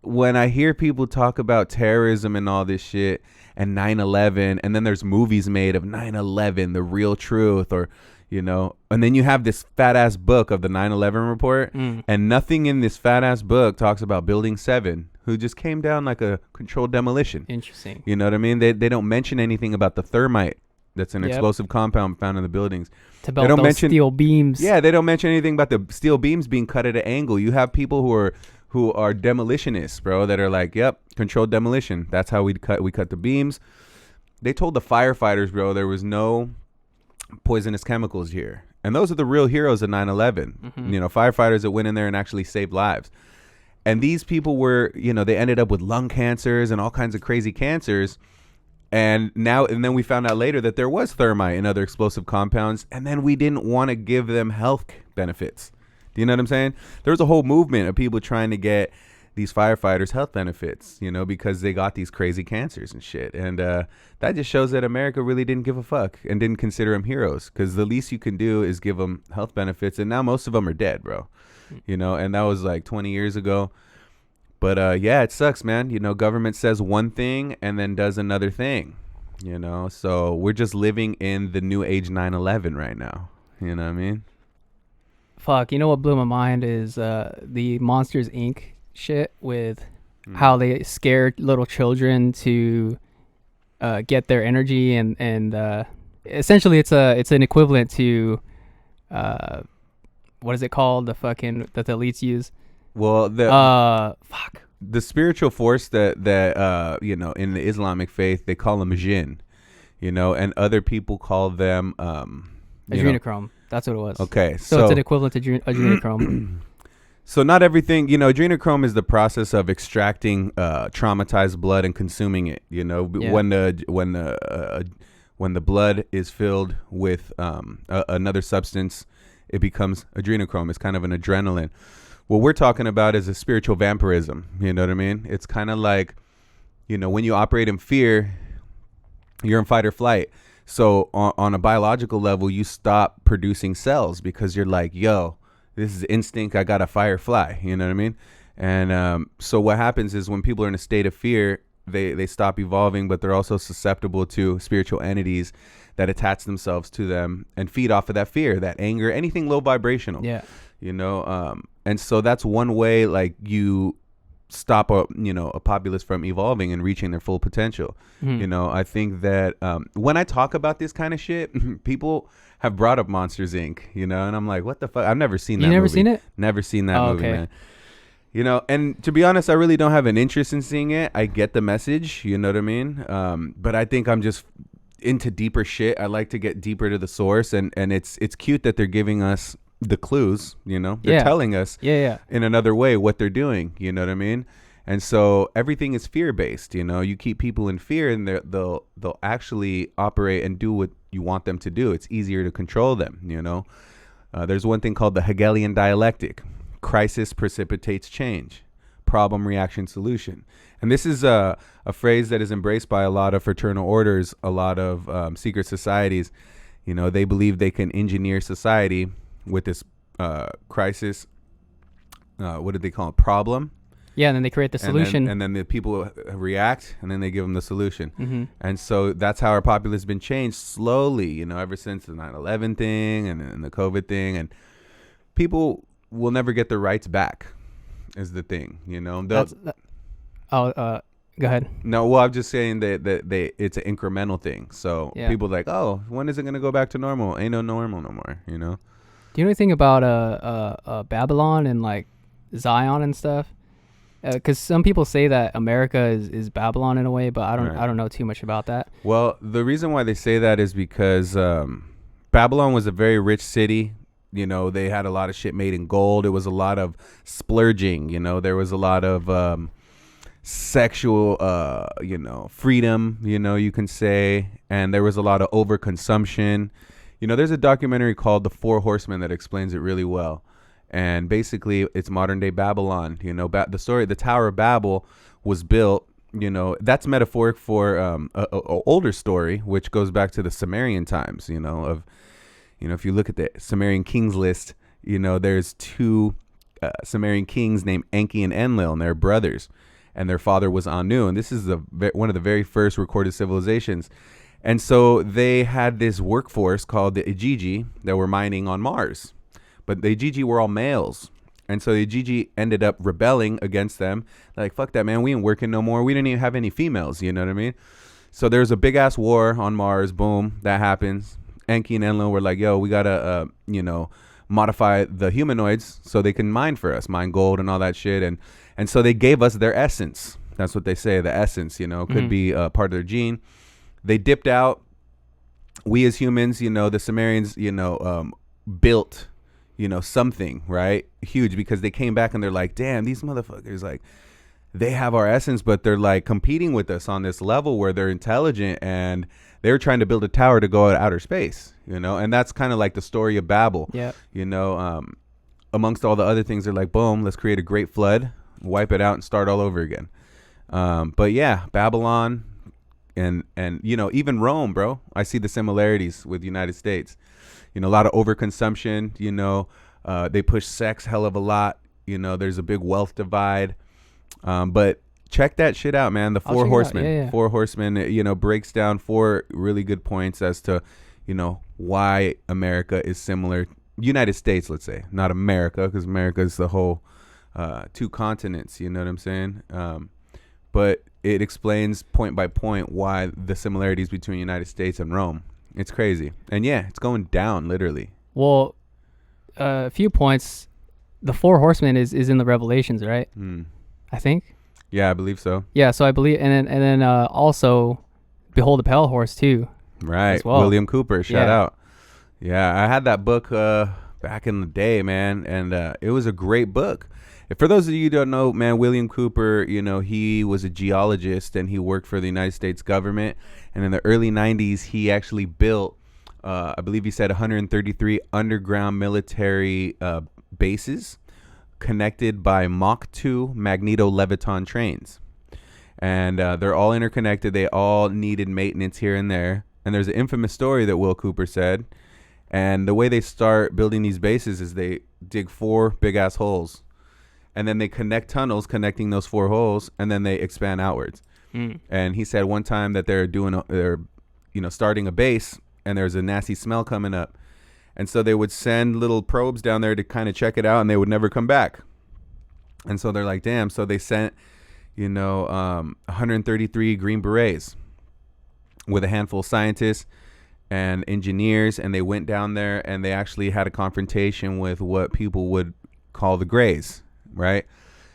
when I hear people talk about terrorism and all this shit and 9/11, and then there's movies made of 9/11, the real truth, or, and then you have this fat ass book of the 9/11 report, and nothing in this fat ass book talks about Building 7, who just came down like a controlled demolition. Interesting. You know what I mean? They don't mention anything about the thermite that's an explosive compound found in the buildings. To build those steel beams. Yeah, they don't mention anything about the steel beams being cut at an angle. You have people who are demolitionists, bro, that are like, yep, controlled demolition. That's how we cut the beams. They told the firefighters, bro, there was no poisonous chemicals here. And those are the real heroes of 9/11. Firefighters that went in there and actually saved lives. And these people were, they ended up with lung cancers and all kinds of crazy cancers. And then we found out later that there was thermite and other explosive compounds. And then we didn't want to give them health benefits. Do you know what I'm saying? There was a whole movement of people trying to get these firefighters health benefits, because they got these crazy cancers and shit. And that just shows that America really didn't give a fuck and didn't consider them heroes, because the least you can do is give them health benefits. And now most of them are dead, bro. And that was like 20 years ago. But it sucks, man. Government says one thing and then does another thing, so we're just living in the new age 9/11 right now. You know what I mean? Fuck, what blew my mind is the Monsters Inc. shit with how they scared little children to get their energy, and essentially it's an equivalent to what is it called, the fucking that the elites use? Well, the spiritual force that in the Islamic faith they call them jinn, and other people call them adrenochrome. That's what it was. Okay, so it's an equivalent to adrenochrome. So not everything, adrenochrome is the process of extracting traumatized blood and consuming it. When the blood is filled with another substance, it becomes adrenochrome. It's kind of an adrenaline. What we're talking about is a spiritual vampirism. You know what I mean? It's kind of like, when you operate in fear, you're in fight or flight. So on a biological level, you stop producing cells because you're like, yo, this is instinct. I got to fight or fly. You know what I mean? And so what happens is when people are in a state of fear, they stop evolving, but they're also susceptible to spiritual entities that attach themselves to them and feed off of that fear, that anger, anything low vibrational. Yeah. And so that's one way, like, you stop a populace from evolving and reaching their full potential. I think that when I talk about this kind of shit, people have brought up Monsters Inc. And I'm like, what the fuck? I've never seen that. You never movie. seen it? Never seen that movie, man. And to be honest, I really don't have an interest in seeing it. I get the message, you know what I mean? But I think I'm just into deeper shit. I like to get deeper to the source, and it's cute that they're giving us the clues, they're telling us in another way what they're doing, you know what I mean? And so everything is fear-based, you keep people in fear, and they'll actually operate and do what you want them to do. It's easier to control them, there's one thing called the Hegelian dialectic. Crisis precipitates change. Problem, reaction, solution. And this is a phrase that is embraced by a lot of fraternal orders, a lot of secret societies. They believe they can engineer society with this crisis. What did they call it? Problem. Yeah, and then they create the solution. And then the people react, and then they give them the solution. And so that's how our populace has been changed slowly, ever since the 9/11 thing and the COVID thing. And people will never get their rights back is the thing, Go ahead. No, well, I'm just saying that it's an incremental thing. So people are like, oh, when is it going to go back to normal? Ain't no normal no more, Do you know anything about Babylon and like Zion and stuff? Because some people say that America is Babylon in a way, but I don't know too much about that. Well, the reason why they say that is because Babylon was a very rich city. They had a lot of shit made in gold. It was a lot of splurging. There was a lot of sexual, freedom. You can say, and there was a lot of overconsumption. There's a documentary called The Four Horsemen that explains it really well. And basically, it's modern day Babylon. The story, the Tower of Babel was built. That's metaphoric for a older story, which goes back to the Sumerian times. If you look at the Sumerian kings list, there's two Sumerian kings named Enki and Enlil, and they're brothers, and their father was Anu, and this is one of the very first recorded civilizations. And so they had this workforce called the Igigi that were mining on Mars. But the Igigi were all males. And so the Igigi ended up rebelling against them. They're like, fuck that, man. We ain't working no more. We didn't even have any females. You know what I mean? So there's a big-ass war on Mars. Boom. That happens. Enki and Enlil were like, yo, we got to, modify the humanoids so they can mine for us, mine gold and all that shit. And so they gave us their essence. That's what they say. The essence, could be part of their gene. They dipped out. We as humans, the Sumerians, built something, right? Huge, because they came back and they're like, damn, these motherfuckers, like, they have our essence, but they're like competing with us on this level where they're intelligent, and they're trying to build a tower to go out outer space, and that's kind of like the story of Babel. Yeah. Amongst all the other things, they're like, boom, let's create a great flood, wipe it out, and start all over again. But yeah, Babylon and even Rome, bro. I see the similarities with the United States. A lot of overconsumption, they push sex hell of a lot. There's a big wealth divide. But check that shit out, man. The Four Horsemen. Yeah. Four Horsemen, breaks down 4 really good points as to, why America is similar. United States, let's say, not America, because America is the whole 2 continents. You know what I'm saying? But it explains point by point why the similarities between United States and Rome. It's crazy. And yeah, it's going down, literally. Well, a few points. The Four Horsemen is in the Revelations, right? I think. Yeah, I believe so. Yeah, so I believe, and then also, Behold the Pale Horse too. Right. As well. William Cooper, shout out. Yeah, I had that book back in the day, man, and it was a great book. For those of you who don't know, man, William Cooper, he was a geologist, and he worked for the United States government. And in the early 90s, he actually built, I believe he said 133 underground military bases connected by Mach 2 magneto-leviton trains. And they're all interconnected. They all needed maintenance here and there. And there's an infamous story that Will Cooper said. And the way they start building these bases is they dig 4 big-ass holes. And then they connect tunnels connecting those 4 holes, and then they expand outwards. And he said one time that they're starting a base, and there's a nasty smell coming up. And so they would send little probes down there to kind of check it out, and they would never come back. And so they're like, damn. So they sent, 133 Green Berets with a handful of scientists and engineers, and they went down there and they actually had a confrontation with what people would call the Greys, right?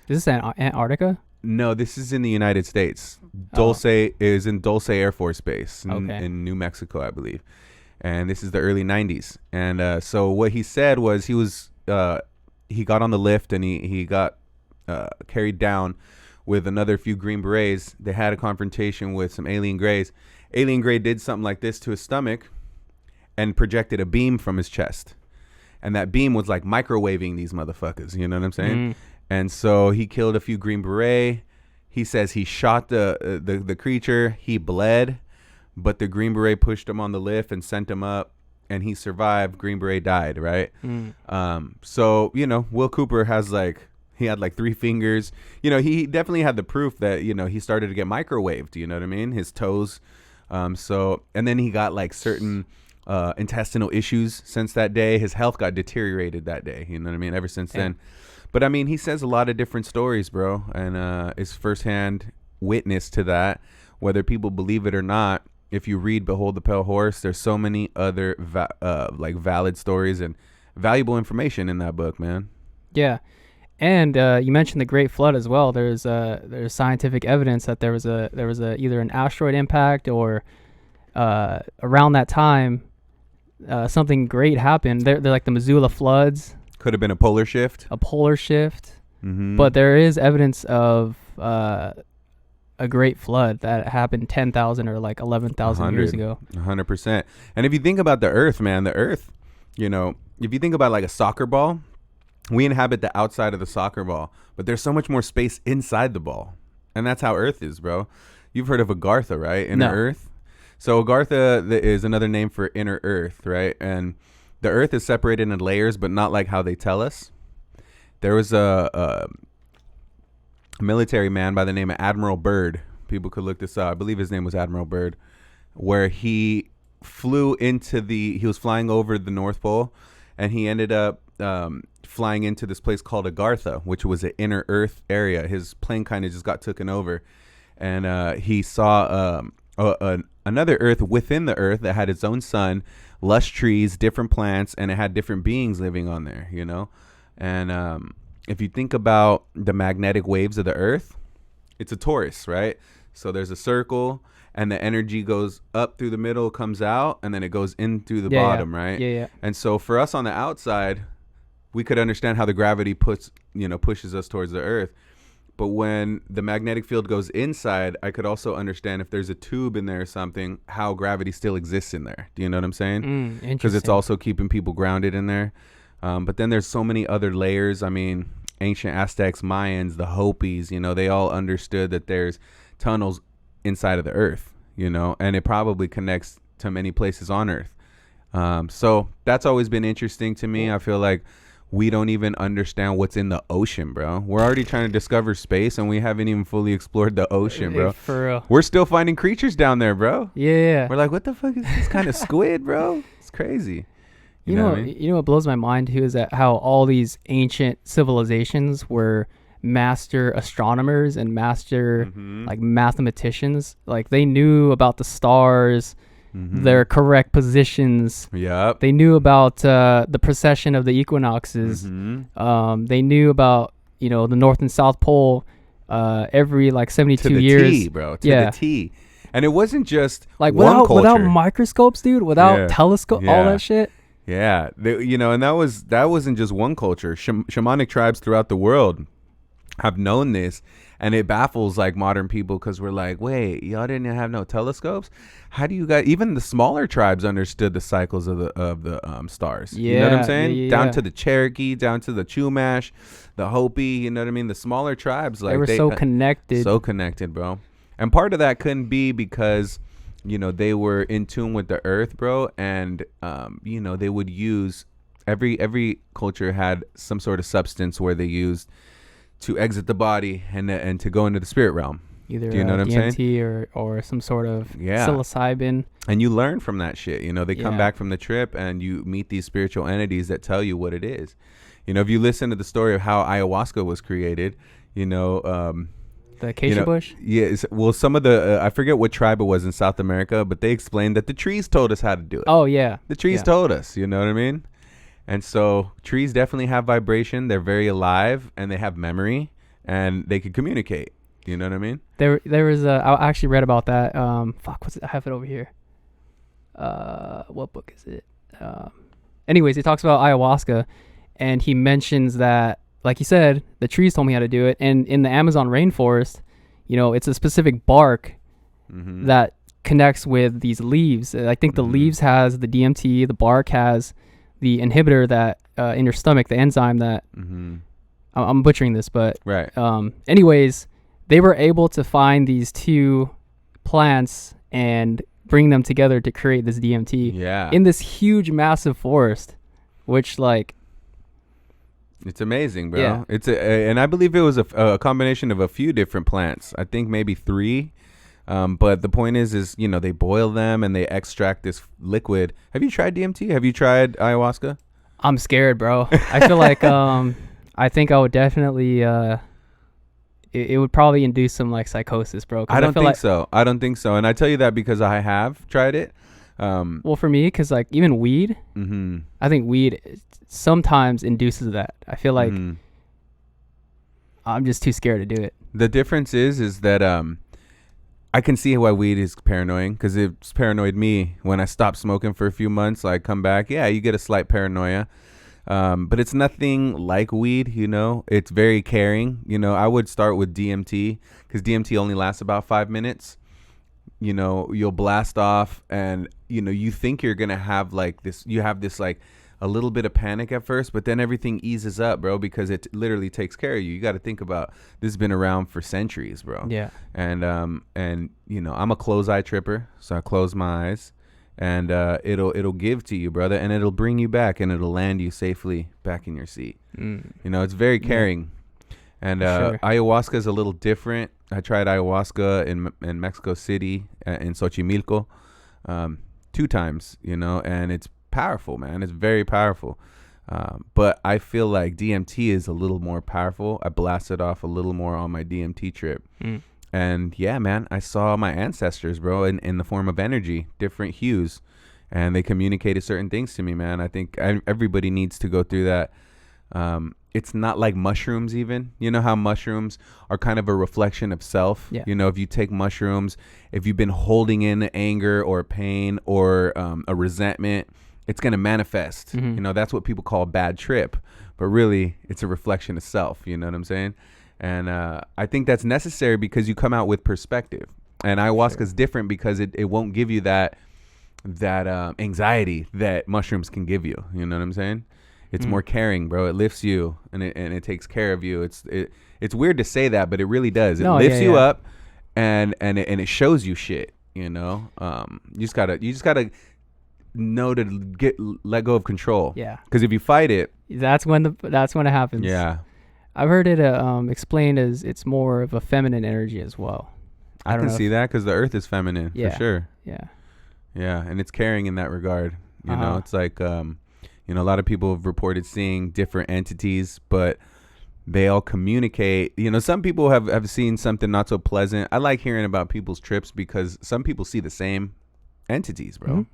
Is this Antarctica? No, this is in the United States. Dulce is in Dulce Air Force Base in New Mexico, I believe. And this is the early 90s. And so what he said was he got on the lift and he got carried down with another few Green Berets. They had a confrontation with some alien Greys. Alien Grey did something like this to his stomach and projected a beam from his chest. And that beam was like microwaving these motherfuckers. You know what I'm saying? And so he killed a few Green Beret. He says he shot the creature. He bled, but the Green Beret pushed him on the lift and sent him up, and he survived. Green Beret died, right? So, Will Cooper he had like 3 fingers. He definitely had the proof that, he started to get microwaved. You know what I mean? His toes. And then he got like certain intestinal issues since that day. His health got deteriorated that day. You know what I mean? Ever since then. But I mean, he says a lot of different stories, bro, and is firsthand witness to that. Whether people believe it or not, if you read "Behold the Pale Horse," there's so many other valid stories and valuable information in that book, man. Yeah, and you mentioned the Great Flood as well. There's scientific evidence that there was either an asteroid impact or around that time something great happened. They're like the Missoula floods. Could have been a polar shift. But there is evidence of a great flood that happened 10,000 or like 11,000 years ago. 100%. And if you think about the Earth, man, if you think about like a soccer ball, we inhabit the outside of the soccer ball, but there's so much more space inside the ball. And that's how Earth is, bro. You've heard of Agartha, right? Inner Earth. So Agartha is another name for inner Earth, right? And the Earth is separated into layers, but not like how they tell us. There was a military man by the name of Admiral Byrd. People could look this up. I believe his name was Admiral Byrd, where he was flying over the North Pole, and he ended up flying into this place called Agartha, which was an inner Earth area. His plane kind of just got taken over, and he saw another Earth within the Earth that had its own sun, lush trees, different plants, and it had different beings living on there, And if you think about the magnetic waves of the Earth, it's a torus, right? So there's a circle, and the energy goes up through the middle, comes out, and then it goes in through the bottom, right? Yeah. And so for us on the outside, we could understand how the gravity pushes us towards the Earth. But when the magnetic field goes inside, I could also understand if there's a tube in there or something, how gravity still exists in there. Do you know what I'm saying? Because it's also keeping people grounded in there. But then there's so many other layers. I mean, ancient Aztecs, Mayans, the Hopis, they all understood that there's tunnels inside of the Earth, and it probably connects to many places on Earth. So that's always been interesting to me. I feel like we don't even understand what's in the ocean, bro. We're already trying to discover space, and we haven't even fully explored the ocean, bro. For real. We're still finding creatures down there, bro. Yeah. We're like, what the fuck is this kind of squid, bro? It's crazy. You know what I mean? You know what blows my mind too is that how all these ancient civilizations were master astronomers and master like mathematicians. Like they knew about the stars, their correct positions. Yep. They knew about the precession of the equinoxes. They knew about the North and South Pole every like 72 to the years. T, bro. To the T. And it wasn't just like one without microscopes, dude. Without telescope, all that shit. Yeah, and that wasn't just one culture. Shamanic tribes throughout the world have known this, and it baffles like modern people because we're like, wait, y'all didn't have no telescopes? How do you guys? Even the smaller tribes understood the cycles of the stars. Yeah, you know what I'm saying? Yeah. Down to the Cherokee, down to the Chumash, the Hopi. You know what I mean? The smaller tribes, like they were so connected, bro. And part of that couldn't be because they were in tune with the Earth, bro, and they would use every culture had some sort of substance where they used to exit the body and to go into the spirit realm. Either do you know what I'm saying? DMT or some sort of psilocybin. And you learn from that shit. They come back from the trip and you meet these spiritual entities that tell you what it is. You know, if you listen to the story of how ayahuasca was created, you know, the acacia bush. Yeah. Well, some of the I forget what tribe it was in South America, but they explained that the trees told us how to do it. Oh yeah, the trees told us. You know what I mean? And so trees definitely have vibration. They're very alive, and they have memory, and they can communicate. You know what I mean? There was I actually read about that. What's it? I have it over here. What book is it? Anyways, he talks about ayahuasca, and he mentions that, like he said, the trees told me how to do it. And in the Amazon rainforest, you know, it's a specific bark that connects with these leaves. I think the leaves has the DMT, the bark has the inhibitor that in your stomach, the enzyme that I'm butchering this, but right. Anyways, they were able to find these two plants and bring them together to create this DMT in this huge, massive forest, which like. It's amazing, bro. Yeah. And I believe it was a combination of a few different plants. I think maybe 3. But the point is, you know, they boil them and they extract this liquid. Have you tried DMT? Have you tried ayahuasca? I'm scared, bro. I feel like I think I would definitely it would probably induce some like psychosis, bro. I don't think so. I don't think so. And I tell you that because I have tried it. Well, for me, because like even weed, I think weed sometimes induces that. I feel like I'm just too scared to do it. The difference is that I can see why weed is paranoid, because it's paranoid me when I stop smoking for a few months. I come back, you get a slight paranoia, but it's nothing like weed. You know, it's very caring. You know, I would start with DMT because DMT only lasts about 5 minutes. You know, you'll blast off, and you know, you think you're gonna have like this. You have this like a little bit of panic at first, but then everything eases up, bro, because it literally takes care of you. You got to think about this has been around for centuries, bro. Yeah. And you know, I'm a close eye tripper, so I close my eyes, and it'll give to you, brother, and it'll bring you back, and it'll land you safely back in your seat. You know, it's very caring. And Sure. ayahuasca is a little different. I tried ayahuasca in Mexico City, in Xochimilco, 2 times, you know, and it's powerful, man. It's very powerful. But I feel like DMT is a little more powerful. I blasted off a little more on my DMT trip. And yeah, man, I saw my ancestors, bro, in the form of energy, different hues, and they communicated certain things to me, man. I think everybody needs to go through that. It's not like mushrooms even. You know how mushrooms are kind of a reflection of self? Yeah. You know, if you take mushrooms, if you've been holding in anger or pain or a resentment, it's going to manifest. You know, that's what people call a bad trip. But really, it's a reflection of self. You know what I'm saying? And I think that's necessary because you come out with perspective. And ayahuasca is different because it won't give you that anxiety that mushrooms can give you. You know what I'm saying? It's more caring, bro. It lifts you and it takes care of you. It's weird to say that, but it really does. It lifts you up and it shows you shit. You know, you just gotta know to let go of control. Yeah. Because if you fight it, that's when it happens. Yeah. I've heard it explained as it's more of a feminine energy as well. I can see that because the earth is feminine for sure. Yeah. Yeah, and it's caring in that regard. You know, it's like you know, a lot of people have reported seeing different entities, but they all communicate. You know, some people have seen something not so pleasant. I like hearing about people's trips because some people see the same entities, bro.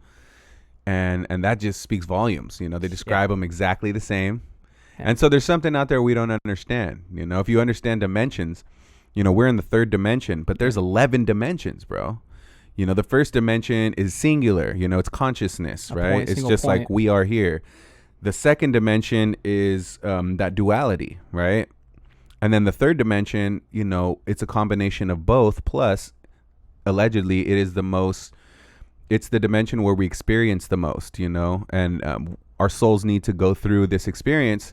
And that just speaks volumes. You know, they describe them exactly the same. And so there's something out there we don't understand. You know, if you understand dimensions, you know, we're in the 3rd dimension, but there's 11 dimensions, bro. You know, the first dimension is singular. You know, it's consciousness, right? It's just like we are here. The second dimension is that duality, right? And then the 3rd dimension, you know, it's a combination of both. Plus, allegedly, it is it's the dimension where we experience the most, you know, and our souls need to go through this experience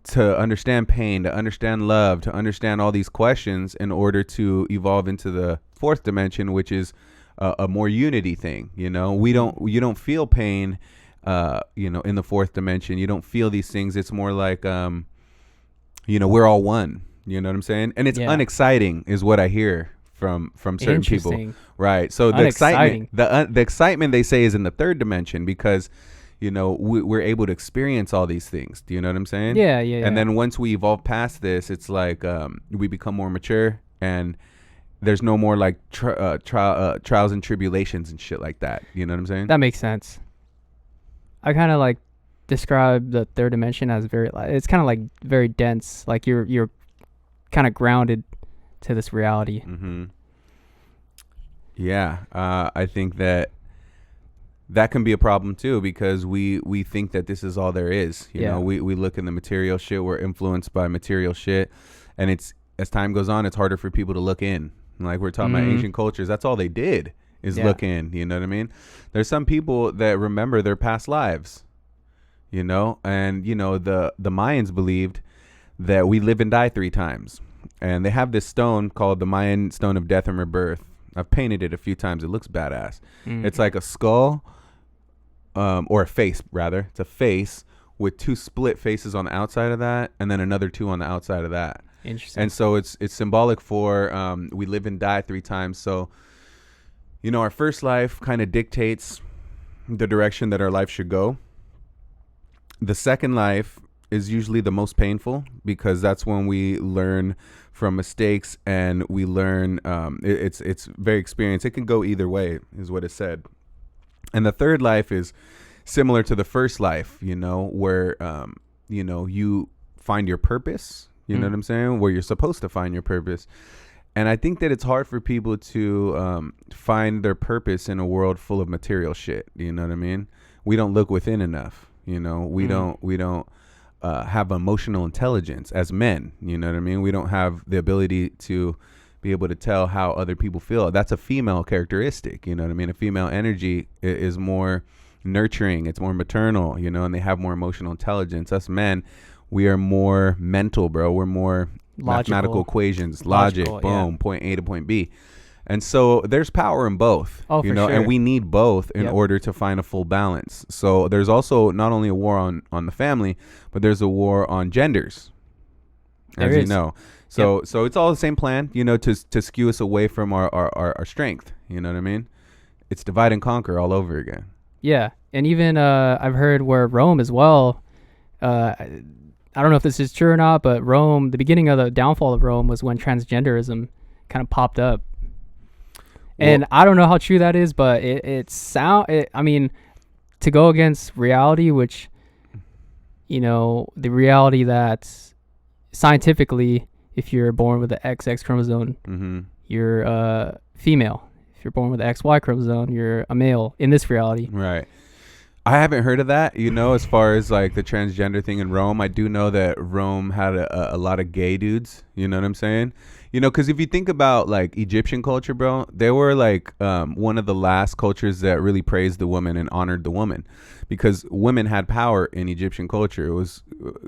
to understand pain, to understand love, to understand all these questions in order to evolve into the 4th dimension, which is a more unity thing. You know, you don't feel pain, you know, in the 4th dimension. You don't feel these things. It's more like, you know, we're all one, you know what I'm saying? And it's unexciting is what I hear from certain people. Right. So the excitement, the excitement they say is in the 3rd dimension because, we're able to experience all these things. Do you know what I'm saying? Yeah, yeah. And then once we evolve past this, it's like we become more mature, and there's no more like trials and tribulations and shit like that. You know what I'm saying? That makes sense. I kind of like describe the third dimension as it's kind of like very dense. Like you're kind of grounded to this reality. Mm-hmm. Yeah, I think that can be a problem too, because we think that this is all there is. You know, we look in the material shit. We're influenced by material shit, and it's, as time goes on, it's harder for people to look in. Like we're talking about ancient cultures, that's all they did is look in. You know what I mean? There's some people that remember their past lives, and the Mayans believed that we live and die 3 times, and they have this stone called the Mayan stone of death and rebirth. I've painted it a few times. It looks badass. It's like a skull, or a face rather. It's a face with 2 split faces on the outside of that, and then another 2 on the outside of that. Interesting. And so it's symbolic for we live and die 3 times. So, our first life kind of dictates the direction that our life should go. The second life is usually the most painful, because that's when we learn from mistakes, and we learn it's very experienced. It can go either way, is what it said. And the third life is similar to the first life, where you find your purpose. You know what I'm saying? Where you're supposed to find your purpose. And I think that it's hard for people to find their purpose in a world full of material shit. You know what I mean? We don't look within enough. We don't have emotional intelligence as men. You know what I mean? We don't have the ability to be able to tell how other people feel. That's a female characteristic. You know what I mean? A female energy is more nurturing. It's more maternal, and they have more emotional intelligence. Us men, we are more mental, bro. We're more mathematical equations, logic, boom, point A to point B. And so there's power in both, for sure. And we need both in order to find a full balance. So there's also not only a war on the family, but there's a war on genders, as you know. So so it's all the same plan, to skew us away from our strength. You know what I mean? It's divide and conquer all over again. Yeah. And even I've heard where Rome as well, I don't know if this is true or not, but Rome, the beginning of the downfall of Rome was when transgenderism kind of popped up. And I don't know how true that is, but I mean, to go against reality, which, the reality that scientifically, if you're born with the XX chromosome, you're female. If you're born with the XY chromosome, you're a male in this reality. Right. I haven't heard of that, as far as like the transgender thing in Rome. I do know that Rome had a lot of gay dudes. You know what I'm saying? Because if you think about like Egyptian culture, bro, they were like one of the last cultures that really praised the woman and honored the woman, because women had power in Egyptian culture. It was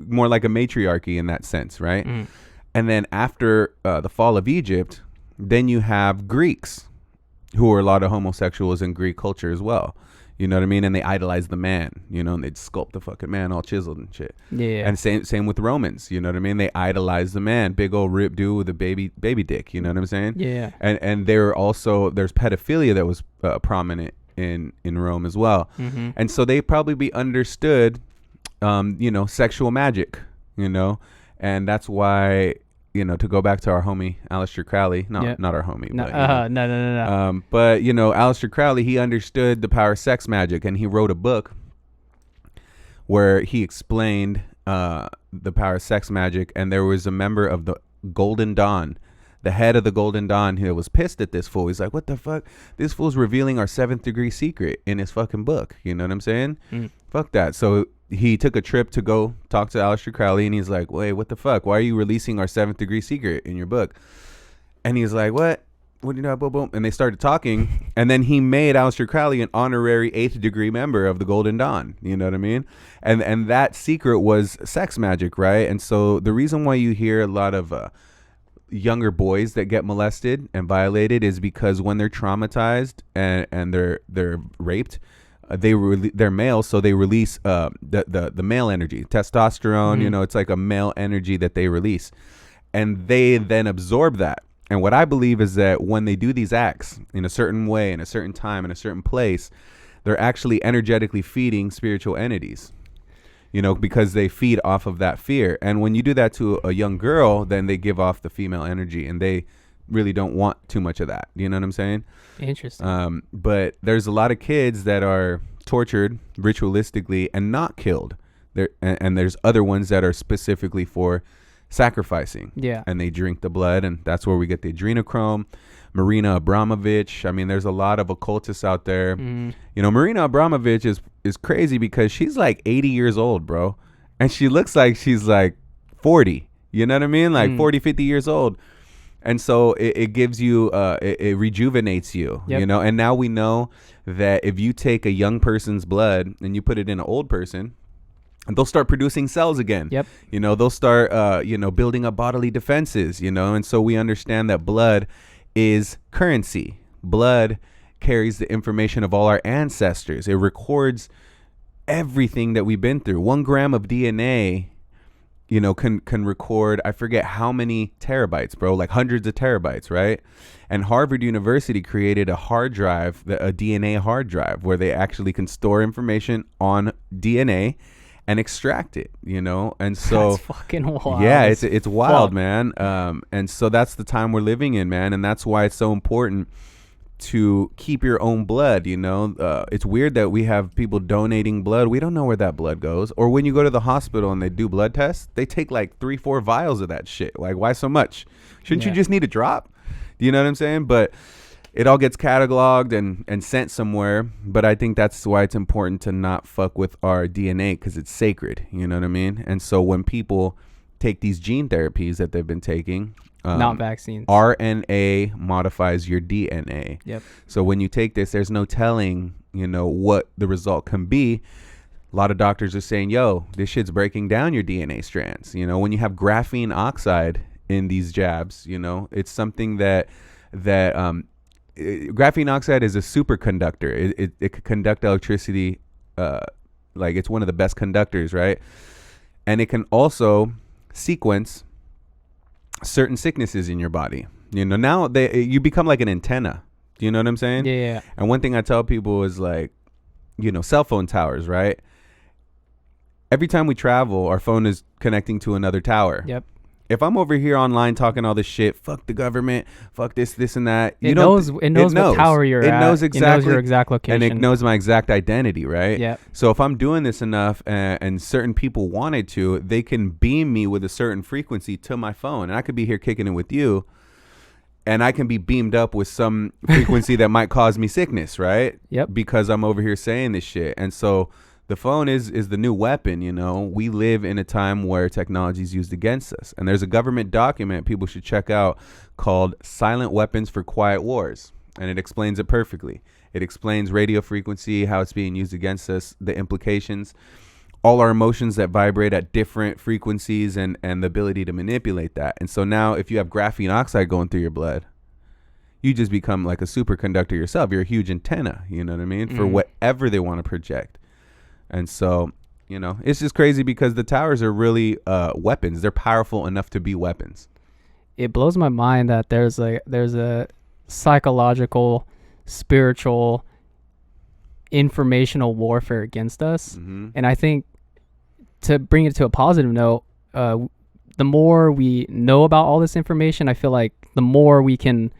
more like a matriarchy in that sense, right? And then after the fall of Egypt, then you have Greeks, who are a lot of homosexuals in Greek culture as well. You know what I mean? And they idolize the man, and they'd sculpt the fucking man all chiseled and shit. Yeah. And same with Romans, you know what I mean? They idolize the man, big old rip dude with a baby dick, you know what I'm saying? Yeah. And there's pedophilia that was prominent in Rome as well. And so they probably be understood, sexual magic, and that's why, to go back to our homie Aleister Crowley, not our homie, no, but, no. But Aleister Crowley, he understood the power of sex magic, and he wrote a book where he explained the power of sex magic. And there was a member of the Golden Dawn, the head of the Golden Dawn, who was pissed at this fool. He's like, "What the fuck? This fool's revealing our 7th degree secret in his fucking book." You know what I'm saying? Fuck that. So he took a trip to go talk to Aleister Crowley, and he's like, "Wait, what the fuck? Why are you releasing our 7th degree secret in your book?" And he's like, "What do you know?" Boom, boom. And they started talking, and then he made Aleister Crowley an honorary 8th degree member of the Golden Dawn. You know what I mean? And that secret was sex magic, right? And so the reason why you hear a lot of younger boys that get molested and violated is because when they're traumatized and they're raped, they're male, so they release the male energy, testosterone. It's like a male energy that they release, and they then absorb that. And what I believe is that when they do these acts in a certain way, in a certain time, in a certain place, they're actually energetically feeding spiritual entities, because they feed off of that fear. And when you do that to a young girl, then they give off the female energy, and they really don't want too much of that. You know what I'm saying? Interesting. But there's a lot of kids that are tortured ritualistically and not killed. And there's other ones that are specifically for sacrificing. Yeah. And they drink the blood, and that's where we get the adrenochrome. Marina Abramovich. I mean, there's a lot of occultists out there. Marina Abramovich is crazy because she's like 80 years old, bro. And she looks like she's like 40. You know what I mean? Like 40, 50 years old. And so it gives you, it rejuvenates you, and now we know that if you take a young person's blood and you put it in an old person, and they'll start producing cells again. Yep. They'll start, building up bodily defenses, and so we understand that blood is currency. Blood carries the information of all our ancestors. It records everything that we've been through. 1 gram of DNA can record, I forget how many terabytes, bro, like hundreds of terabytes, right? And Harvard University created a hard drive, a DNA hard drive, where they actually can store information on DNA and extract it, and so that's fucking wild. Yeah, it's wild, man. And so that's the time we're living in, man, and that's why it's so important to keep your own blood. It's weird that we have people donating blood. We don't know where that blood goes. Or when you go to the hospital and they do blood tests, they take like 3-4 vials of that shit. Like, why so much? Shouldn't you just need a drop? Do you know what I'm saying? But it all gets cataloged and sent somewhere. But I think that's why it's important to not fuck with our DNA, because it's sacred. You know what I mean? And so when people take these gene therapies that they've been taking, not vaccines, RNA modifies your DNA. Yep. So when you take this, there's no telling, what the result can be. A lot of doctors are saying, yo, this shit's breaking down your DNA strands. When you have graphene oxide in these jabs, it's something that graphene oxide is a superconductor. It could conduct electricity, like it's one of the best conductors, right? And it can also sequence certain sicknesses in your body. Now you become like an antenna. Do you know what I'm saying? Yeah. And one thing I tell people is like, cell phone towers, right? Every time we travel, our phone is connecting to another tower. Yep. If I'm over here online talking all this shit, fuck the government, fuck this and that. It knows what tower you're at. It knows exactly. It knows your exact location. And it knows my exact identity, right? Yeah. So if I'm doing this enough and certain people wanted to, they can beam me with a certain frequency to my phone. And I could be here kicking it with you, and I can be beamed up with some frequency that might cause me sickness, right? Yep. Because I'm over here saying this shit. And so the phone is the new weapon. We live in a time where technology is used against us. And there's a government document people should check out called Silent Weapons for Quiet Wars. And it explains it perfectly. It explains radio frequency, how it's being used against us, the implications, all our emotions that vibrate at different frequencies, and the ability to manipulate that. And so now if you have graphene oxide going through your blood, you just become like a superconductor yourself. You're a huge antenna, you know what I mean? For whatever they want to project. And so, it's just crazy because the towers are really weapons. They're powerful enough to be weapons. It blows my mind that there's a psychological, spiritual, informational warfare against us. Mm-hmm. And I think, to bring it to a positive note, the more we know about all this information, I feel like the more we can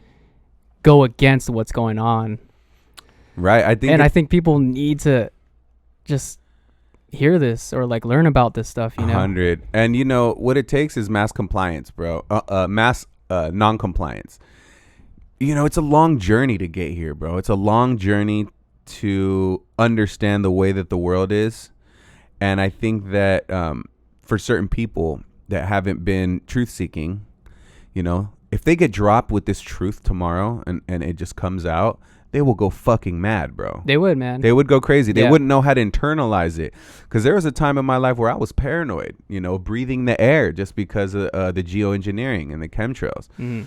go against what's going on. Right. I think people need to just hear this or like learn about this stuff, 100. And what it takes is mass compliance, bro. Mass non-compliance. It's a long journey to get here, bro. It's a long journey to understand the way that the world is. And I think that for certain people that haven't been truth seeking, if they get dropped with this truth tomorrow and it just comes out, they will go fucking mad, bro. They would, man. They would go crazy. They wouldn't know how to internalize it. Because there was a time in my life where I was paranoid, breathing the air just because of the geoengineering and the chemtrails. Mm-hmm.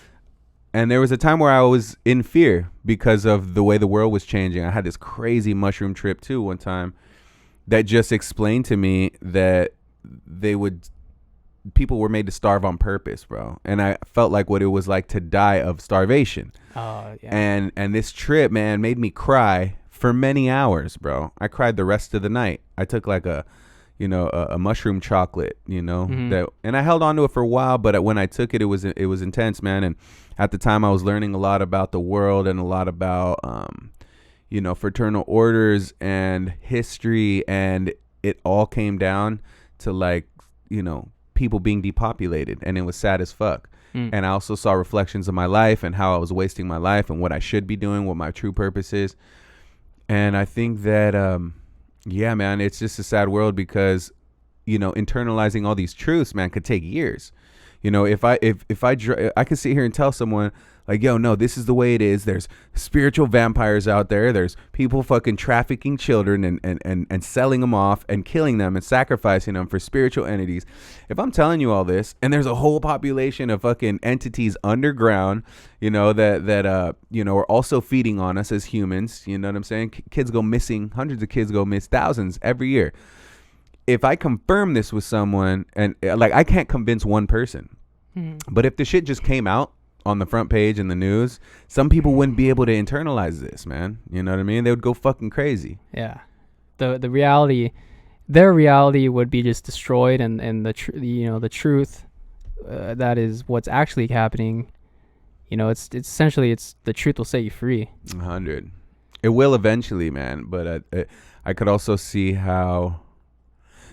And there was a time where I was in fear because of the way the world was changing. I had this crazy mushroom trip too one time that just explained to me that people were made to starve on purpose, bro. And I felt like what it was like to die of starvation. Oh, yeah. And this trip, man, made me cry for many hours, bro. I cried the rest of the night. I took like a mushroom chocolate, that, and I held on to it for a while, but when I took it, it was intense, man. And at the time I was learning a lot about the world and a lot about, fraternal orders and history. And it all came down to like, people being depopulated, and it was sad as fuck. And I also saw reflections of my life and how I was wasting my life and what I should be doing, what my true purpose is. And I think that, yeah, man, it's just a sad world because, internalizing all these truths, man, could take years. If I could sit here and tell someone like, yo, no, this is the way it is. There's spiritual vampires out there. There's people fucking trafficking children and selling them off and killing them and sacrificing them for spiritual entities. If I'm telling you all this, and there's a whole population of fucking entities underground, that are also feeding on us as humans. You know what I'm saying? Kids go missing. Hundreds of kids go miss. Thousands every year. If I confirm this with someone, and like, I can't convince one person, but if the shit just came out on the front page in the news, some people wouldn't be able to internalize this, man. You know what I mean? They would go fucking crazy. Yeah. The reality, their reality would be just destroyed, and the truth, that is what's actually happening. It's essentially, the truth will set you free. 100. It will eventually, man. But I could also see how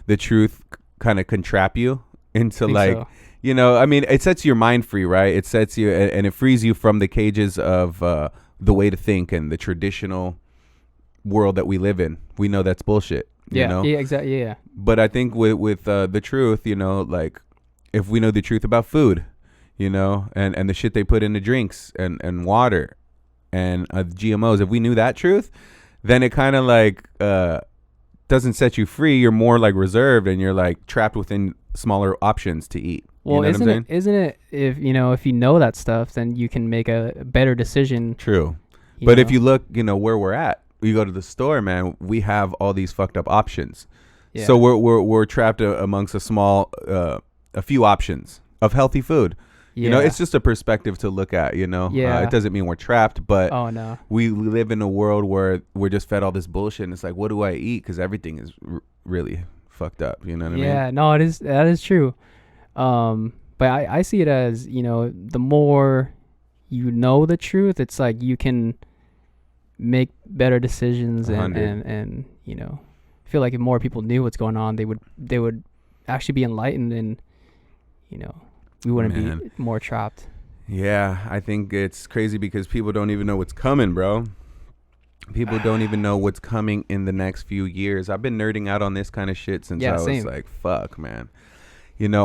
the truth kind of can trap you into like, so. It sets your mind free, right? It sets you, and it frees you from the cages of the way to think and the traditional world that we live in. We know that's bullshit. Yeah, exactly. Yeah. But I think with the truth, like, if we know the truth about food, and the shit they put into drinks and water and GMOs, if we knew that truth, then it kind of like doesn't set you free. You're more like reserved, and you're like trapped within smaller options to eat. Well, isn't it if you know that stuff, then you can make a better decision. True. But if you look, where we're at, you go to the store, man, we have all these fucked up options. Yeah. So we're trapped amongst a few options of healthy food. Yeah. It's just a perspective to look at, Yeah. It doesn't mean we're trapped, but oh, no. we live in a world where we're just fed all this bullshit, and it's like, what do I eat? Because everything is really fucked up. You know what I mean? Yeah, no, that is true. But I see it as, the more you know the truth, it's like you can make better decisions, and feel like if more people knew what's going on, they would actually be enlightened, and we wouldn't be more trapped. Yeah, I think it's crazy because people don't even know what's coming, bro. People don't even know what's coming in the next few years. I've been nerding out on this kind of shit since I was like, fuck, man.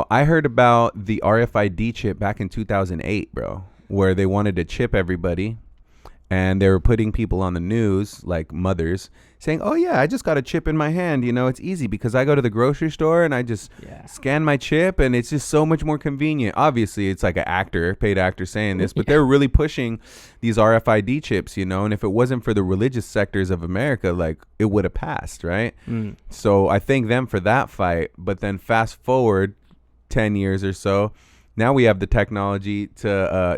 I heard about the RFID chip back in 2008, bro, where they wanted to chip everybody, and they were putting people on the news, like mothers, saying, oh, yeah, I just got a chip in my hand. It's easy because I go to the grocery store and I just scan my chip, and it's just so much more convenient. Obviously, it's like a paid actor saying this, but they're really pushing these RFID chips, and if it wasn't for the religious sectors of America, like, it would have passed, right? So I thank them for that fight. But then fast forward 10 years or so, now we have the technology to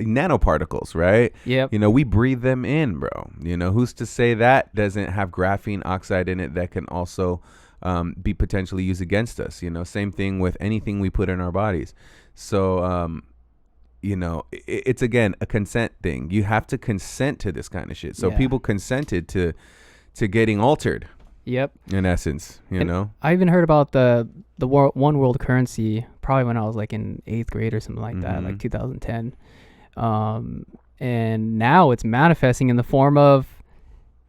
nanoparticles, right? Yep. We breathe them in, bro. Who's to say that doesn't have graphene oxide in it that can also be potentially used against us? Same thing with anything we put in our bodies. So, it's, again, a consent thing. You have to consent to this kind of shit. So people consented to getting altered. Yep. In essence, I even heard about the one world currency probably when I was like in 8th grade or something like that, like 2010. And now it's manifesting in the form of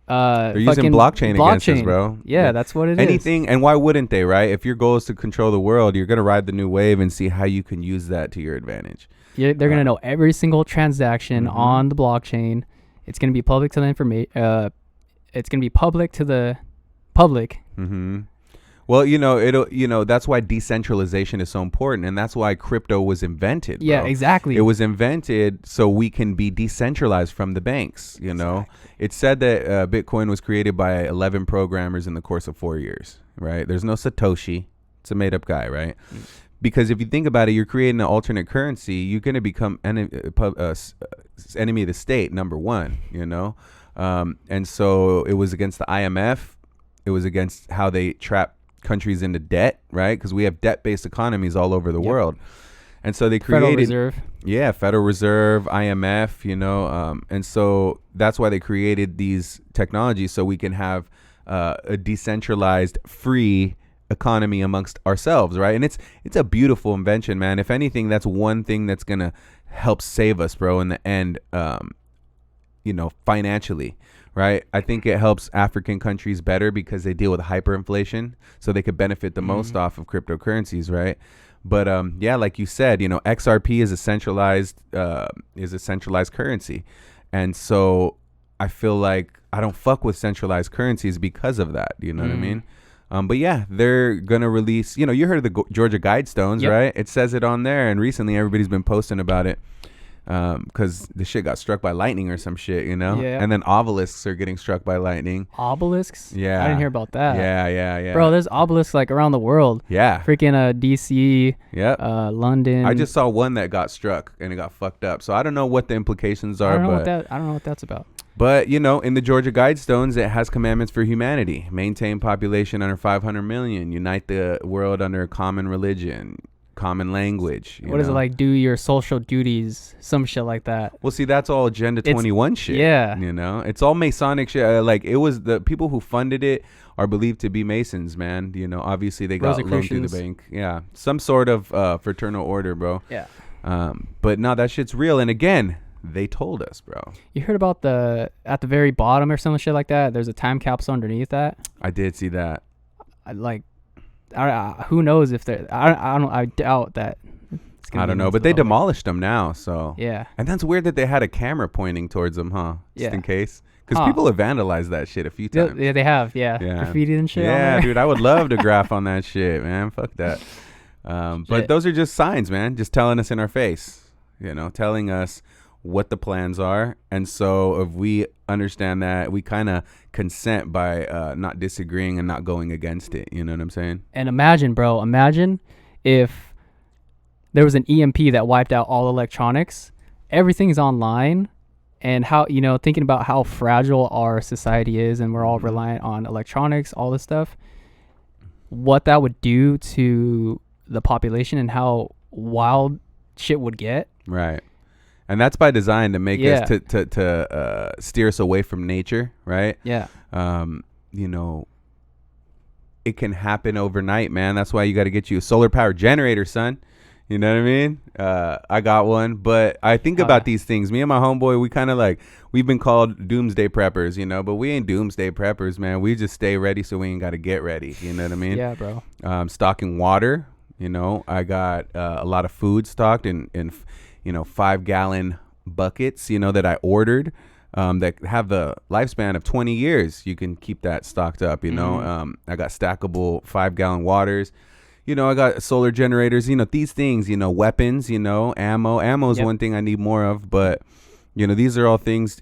they're using blockchain against us, bro. Yeah, that's what it is. Anything, and why wouldn't they, right? If your goal is to control the world, you're gonna ride the new wave and see how you can use that to your advantage. Yeah, they're gonna know every single transaction on the blockchain. It's gonna be public to the information. It's gonna be public to the public. Well, it'll, that's why decentralization is so important, and that's why crypto was invented. Bro. Yeah, exactly. It was invented so we can be decentralized from the banks. Exactly. It's said that Bitcoin was created by 11 programmers in the course of 4 years. Right? There's no Satoshi. It's a made-up guy, right? Because if you think about it, you're creating an alternate currency. You're going to become enemy of the state. Number one, And so it was against the IMF. It was against how they trap countries into debt, right? Because we have debt-based economies all over the world. And so they created Federal Reserve. Yeah, Federal Reserve, IMF, you know, and so that's why they created these technologies so we can have a decentralized, free economy amongst ourselves, right? And it's a beautiful invention, man. If anything, that's one thing that's gonna help save us, bro, in the end, you know, financially, right? I think it helps African countries better because they deal with hyperinflation, so they could benefit the most off of cryptocurrencies, right? But yeah, like you said, you know, XRP is a centralized currency, and so I feel like I don't fuck with centralized currencies because of that. You know what I mean? But yeah, they're gonna release. You know, you heard of the Georgia Guidestones, right? It says it on there, and recently everybody's been posting about it. Because the shit got struck by lightning or some shit, you know? Yeah. And then obelisks are getting struck by lightning. Obelisks? Yeah. I didn't hear about that. Yeah. Bro, there's obelisks like around the world. Yeah. Freaking DC, Yep. London. I just saw one that got struck and it got fucked up. So I don't know what the implications are. I don't know what that's about. But, you know, in the Georgia Guidestones, it has commandments for humanity. Maintain population under 500 million. Unite the world under a common religion. Common language. What is it like? Do your social duties, some shit like that. Well, see, that's all Agenda 21 shit. Yeah. You know, it's all Masonic shit. Like, it was the people who funded it are believed to be Masons, man. You know, obviously they got loaned through the bank. Yeah. Some sort of fraternal order, bro. Yeah. But no, that shit's real. And again, they told us, bro. You heard about at the very bottom or some shit like that? There's a time capsule underneath that. I did see that. Who knows if they're I doubt that it's gonna I don't know, but they demolished them now, so yeah. And that's weird that they had a camera pointing towards them, huh? Just in case, because people have vandalized that shit a few times. Yeah, they have. Yeah. Graffiti and shit. Yeah, dude, I would love to graph on that shit, man. Fuck that. But those are just signs, man, just telling us in our face, you know, telling us what the plans are. And so if we understand that, we kind of consent by not disagreeing and not going against it. You know what I'm saying? And imagine if there was an EMP that wiped out all electronics, everything's online, and how, you know, thinking about how fragile our society is and we're all reliant on electronics, all this stuff, what that would do to the population and how wild shit would get. Right. And that's by design to make us to steer us away from nature, right? Yeah. You know, it can happen overnight, man. That's why you got to get you a solar power generator, son. You know what I mean? I got one, but I think about these things. Me and my homeboy, we kind of we've been called doomsday preppers, you know, but we ain't doomsday preppers, man. We just stay ready so we ain't got to get ready. You know what I mean? Yeah, bro. Stocking water, you know, I got a lot of food stocked in 5-gallon buckets, you know, that I ordered that have the lifespan of 20 years. You can keep that stocked up, you know. I got stackable 5-gallon waters. You know, I got solar generators, you know, these things, you know, weapons, you know, ammo. Ammo is one thing I need more of. But, you know, these are all things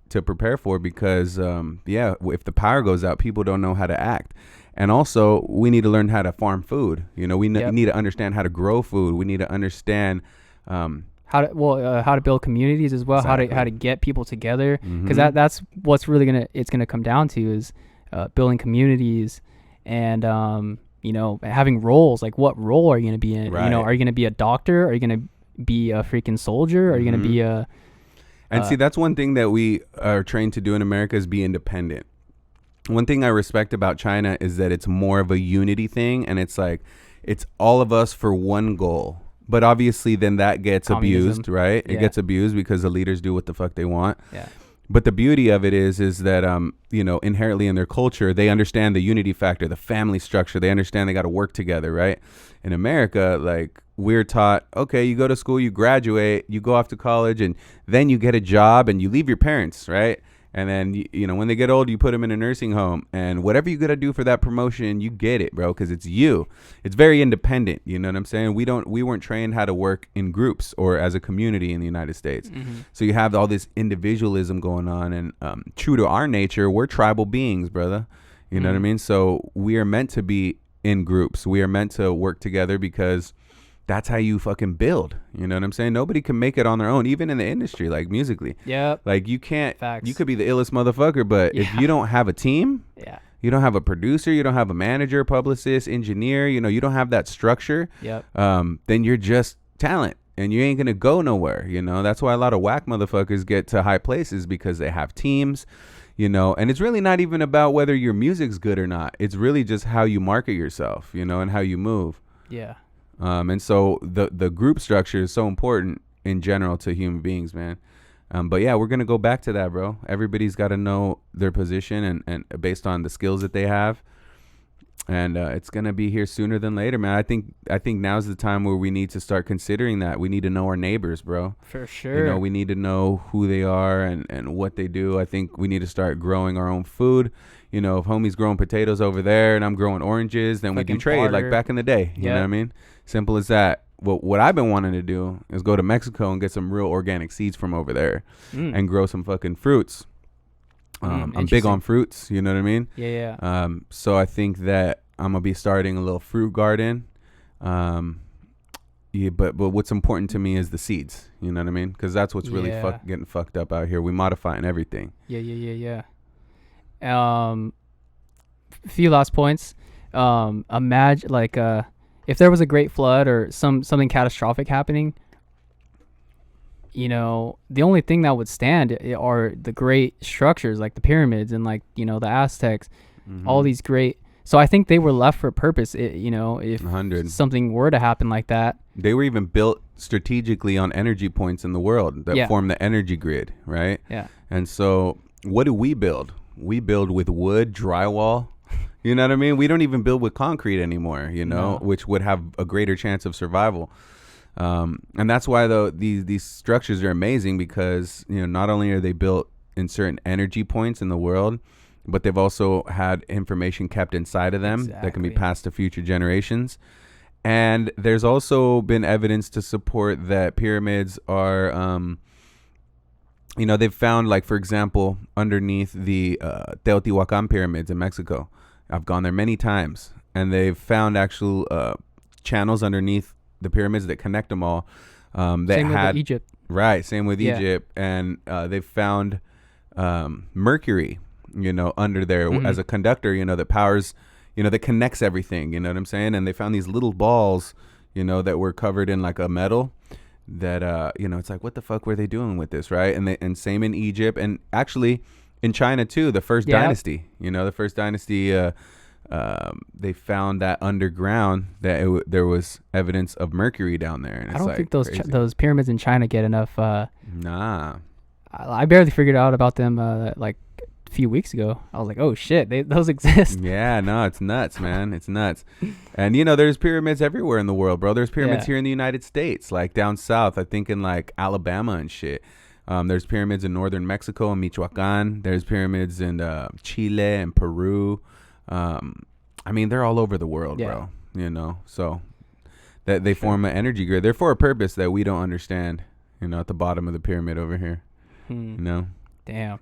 to prepare for because, if the power goes out, people don't know how to act. And also, we need to learn how to farm food. You know, we need to understand how to grow food. We need to understand how to build communities as well. Exactly. How to get people together, because that's what's really gonna come down to is building communities and you know, having roles. Like, what role are you gonna be in? Right. You know, are you gonna be a doctor? Are you gonna be a freaking soldier? Are you gonna be a see, that's one thing that we are trained to do in America is be independent. One thing I respect about China is that it's more of a unity thing, and it's like it's all of us for one goal. But obviously then that gets abused, right? It gets abused because the leaders do what the fuck they want. Yeah. But the beauty of it is that, you know, inherently in their culture, they understand the unity factor, the family structure. They understand they got to work together, right? In America, like, we're taught, okay, you go to school, you graduate, you go off to college, and then you get a job and you leave your parents, right? And then, you know, when they get old, you put them in a nursing home. And whatever you got to do for that promotion, you get it, bro, because it's you. It's very independent. You know what I'm saying? We weren't trained how to work in groups or as a community in the United States. So you have all this individualism going on. And true to our nature, we're tribal beings, brother. You know what I mean? So we are meant to be in groups. We are meant to work together because that's how you fucking build. You know what I'm saying? Nobody can make it on their own, even in the industry, like musically. Yep. Like you can't. Facts. You could be the illest motherfucker, but if you don't have a team, you don't have a producer, you don't have a manager, publicist, engineer. You know, you don't have that structure. Yep. Then you're just talent, and you ain't gonna go nowhere. You know, that's why a lot of whack motherfuckers get to high places, because they have teams. You know, and it's really not even about whether your music's good or not. It's really just how you market yourself, you know, and how you move. Yeah. And so the group structure is so important in general to human beings, man. But yeah, we're going to go back to that, bro. Everybody's got to know their position and based on the skills that they have. And it's going to be here sooner than later, man. I think now's the time where we need to start considering that. We need to know our neighbors, bro. For sure. You know, we need to know who they are and what they do. I think we need to start growing our own food. You know, if homie's growing potatoes over there and I'm growing oranges, then we can trade like back in the day. You know what I mean? Simple as that. Well, what I've been wanting to do is go to Mexico and get some real organic seeds from over there and grow some fucking fruits. I'm big on fruits, you know what I mean? Yeah. So I think that I'm gonna be starting a little fruit garden. Yeah, but what's important to me is the seeds, you know what I mean? Because that's what's really getting fucked up out here. We modifying everything. Yeah. A few last points. Imagine like if there was a great flood or something catastrophic happening, you know, the only thing that would stand are the great structures like the pyramids and like, you know, the Aztecs, all these great. So I think they were left for a purpose. You know, if something were to happen like that, they were even built strategically on energy points in the world that form the energy grid, right? Yeah. And so what do we build? We build with wood, drywall. You know what I mean? We don't even build with concrete anymore, you know, which would have a greater chance of survival. And that's why though these structures are amazing, because, you know, not only are they built in certain energy points in the world, but they've also had information kept inside of them that can be passed to future generations. And there's also been evidence to support that pyramids are, you know, they've found, like, for example, underneath the Teotihuacan pyramids in Mexico. I've gone there many times, and they've found actual channels underneath the pyramids that connect them all. Same with Egypt. Right, same with Egypt. And they've found mercury, you know, under there as a conductor, you know, that powers, you know, that connects everything, you know what I'm saying? And they found these little balls, you know, that were covered in like a metal that, you know, it's like, what the fuck were they doing with this, right? And same in Egypt, and actually in China too, the first dynasty, you know, the first dynasty, they found that underground that there was evidence of mercury down there. And I don't think those pyramids in China get enough. Nah. I barely figured out about them like a few weeks ago. I was like, oh shit, those exist. Yeah, no, it's nuts, man. It's nuts. And you know, there's pyramids everywhere in the world, bro. There's pyramids here in the United States, like down south, I think in like Alabama and shit. There's pyramids in northern Mexico and Michoacan. There's pyramids in Chile and Peru. I mean, they're all over the world, bro. You know, so that they form an energy grid. They're for a purpose that we don't understand. You know, at the bottom of the pyramid over here. You know. Damn.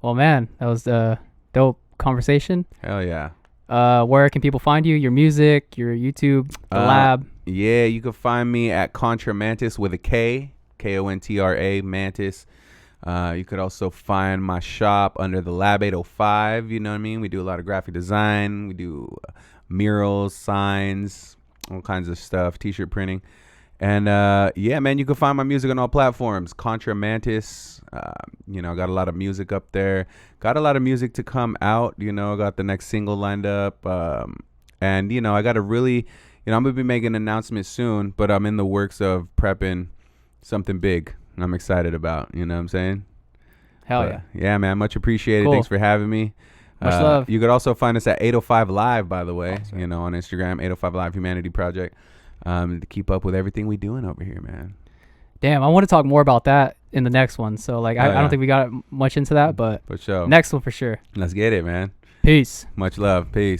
Well, man, that was a dope conversation. Hell yeah. Where can people find you? Your music, your YouTube, the lab. Yeah, you can find me at Kontra Mantis with a K. Kontra Mantis. You could also find my shop under the Lab 805. You know what I mean? We do a lot of graphic design. We do murals, signs, all kinds of stuff, t-shirt printing. And yeah, man, you can find my music on all platforms. Kontra Mantis. You know, got a lot of music up there. Got a lot of music to come out. You know, got the next single lined up. And, you know, I got to really, you know, I'm going to be making an announcement soon, but I'm in the works of prepping something big I'm excited about, you know what I'm saying? Hell yeah. Yeah, man, much appreciated. Cool. Thanks for having me. Much love. You could also find us at 805 Live, by the way, you know, on Instagram, 805 Live Humanity Project, to keep up with everything we doing over here, man. Damn, I want to talk more about that in the next one. So, like, I don't think we got much into that, but for sure. Next one for sure. Let's get it, man. Peace. Much love. Peace.